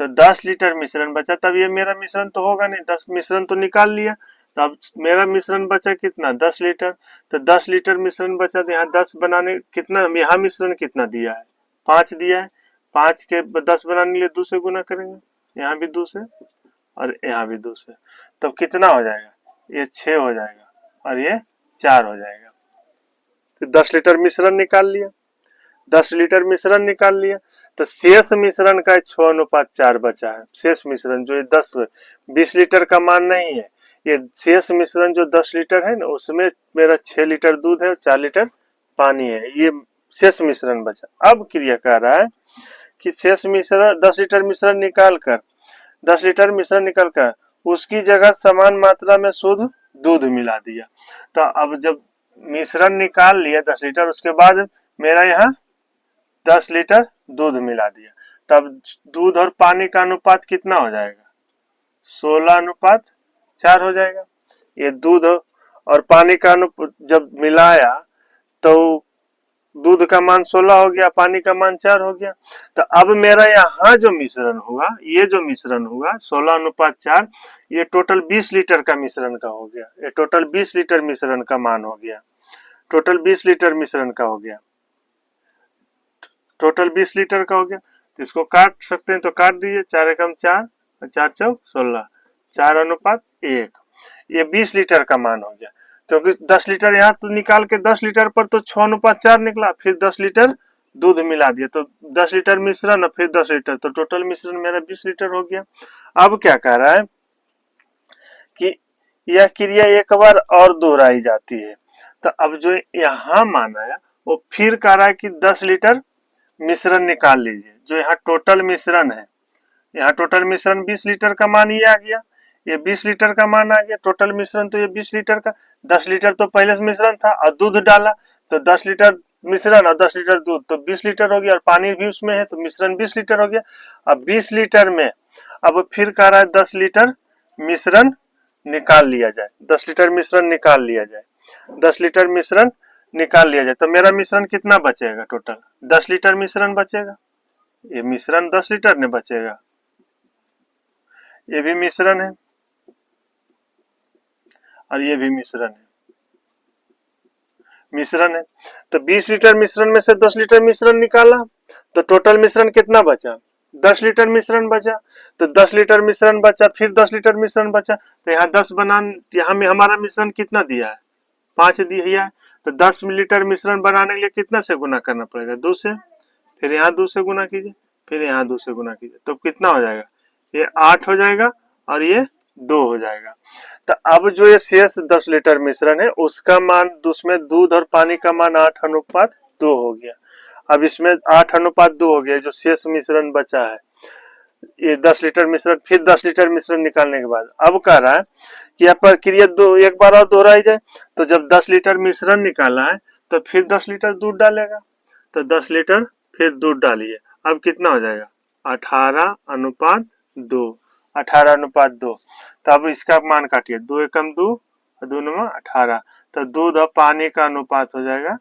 तो 10 लीटर मिश्रण बचा, तब ये मेरा मिश्रण तो होगा नहीं, 10 मिश्रण तो निकाल लिया, तो अब मेरा मिश्रण बचा कितना, 10 लीटर। तो 10 लीटर मिश्रण बचा, तो यहाँ 10 बनाने कितना, यहाँ मिश्रण कितना दिया है, 5 दिया है, 5 के 10 बनाने के लिए 2 से गुना करेंगे, यहाँ भी 2 से और यहाँ भी 2 से, तब कितना हो जाएगा, ये 6 हो जाएगा और ये 4 हो जाएगा। तो 10 लीटर मिश्रण निकाल लिया, 10 लीटर मिश्रण निकाल लिया, तो शेष मिश्रण का 6:4 बचा है। शेष मिश्रण जो 20 लीटर का मान नहीं है, ये शेष मिश्रण जो 10 लीटर है ना, उसमें मेरा 6 लीटर दूध है और 4 लीटर पानी है, ये शेष मिश्रण बचा। अब क्रिया कर रहा है कि शेष मिश्रण 10 लीटर मिश्रण निकाल कर 10 लीटर मिश्रण निकाल कर उसकी जगह समान मात्रा में शुद्ध दूध मिला दिया। तो अब जब मिश्रण निकाल लिया 10 लीटर, उसके बाद मेरा यहाँ 10 लीटर दूध मिला दिया, तब दूध और पानी का अनुपात कितना हो जाएगा, 16:4 हो जाएगा। ये दूध और पानी का जब मिलाया तो दूध का मान 16 हो गया, पानी का मान 4 हो गया। तो अब मेरा यहाँ जो मिश्रण होगा, ये जो मिश्रण होगा 16:4, ये टोटल 20 लीटर का मिश्रण का हो गया, ये टोटल 20 लीटर मिश्रण का मान हो गया, टोटल 20 लीटर मिश्रण का हो गया, टोटल 20 लीटर का हो गया। तो इसको काट सकते हैं, तो काट दीजिए, 4 एकम 4, 4 चौक 16, 4:1, ये 20 लीटर का मान हो गया। क्योंकि 10 लीटर यहाँ तो निकाल के 10 लीटर पर तो 6:4 निकला, फिर 10 लीटर दूध मिला दिया, तो 10 लीटर मिश्रण और फिर 10 लीटर, तो टोटल मिश्रण मेरा 20 लीटर हो गया। अब क्या कह रहा है कि यह क्रिया एक बार और दोहराई जाती है। तो अब जो यहाँ मान आया वो फिर कह रहा है कि 10 लीटर मिश्रण निकाल लीजिए, जो यहाँ टोटल मिश्रण है, यहाँ टोटल मिश्रण 20 लीटर का मान ये आ गया, ये 20 लीटर का मान आ गया, टोटल मिश्रण तो ये 20 लीटर का, 10 लीटर तो पहले से मिश्रण था और दूध डाला, तो 10 लीटर मिश्रण और 10 लीटर दूध, तो 20 लीटर हो गया, और पानी भी उसमें है, तो मिश्रण 20 लीटर हो गया। अब 20 लीटर में अब फिर कह रहा है 10 लीटर मिश्रण निकाल लिया जाए, 10 लीटर मिश्रण निकाल लिया जाए, 10 लीटर मिश्रण निकाल लिया जाए, तो मेरा मिश्रण कितना बचेगा, टोटल 10 लीटर मिश्रण बचेगा, ये मिश्रण 10 लीटर ने बचेगा, ये भी मिश्रण है और ये भी मिश्रण है। तो 20 लीटर मिश्रण में से 10 लीटर मिश्रण निकाला, तो टोटल मिश्रण कितना बचा, 10 लीटर मिश्रण बचा, तो 10 लीटर मिश्रण बचा, फिर 10 लीटर मिश्रण बचा, तो यहाँ 10 यहाँ में हमारा मिश्रण कितना दिया है, 5 दिया है, तो 10 लीटर मिश्रण बनाने के लिए कितना से गुना करना पड़ेगा, 2 से, फिर यहाँ 2 से गुना कीजिए, फिर यहाँ 2 से गुना कीजिए, तो कितना हो जाएगा, ये 8 हो जाएगा और ये 2 हो जाएगा। तो अब जो ये शेष 10 लीटर मिश्रण है उसका मान, उसमें दूध और पानी का मान 8:2 हो गया। अब इसमें 8:2 हो गया, जो शेष मिश्रण बचा है, ये 10 लीटर मिश्रण, फिर 10 लीटर मिश्रण निकालने के बाद अब कह रहा है कि यहाँ पर क्रिया एक बार और दोहराई जाए। तो जब 10 लीटर मिश्रण निकाला है तो फिर 10 लीटर दूध डालेगा, तो 10 लीटर फिर दूध डालिए, अब कितना हो जाएगा, 18:2, 18:2। तो अब इसका मान काटिए, 2 एकम 2, 2 9 18, तो दूध और पानी का अनुपात हो जाएगा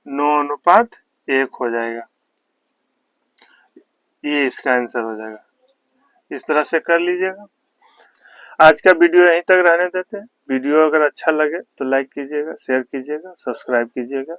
9:1 हो जाएगा, ये इसका आंसर हो जाएगा। इस तरह से कर लीजिएगा। आज का वीडियो यहीं तक रहने देते हैं। वीडियो अगर अच्छा लगे तो लाइक कीजिएगा, शेयर कीजिएगा, सब्सक्राइब कीजिएगा।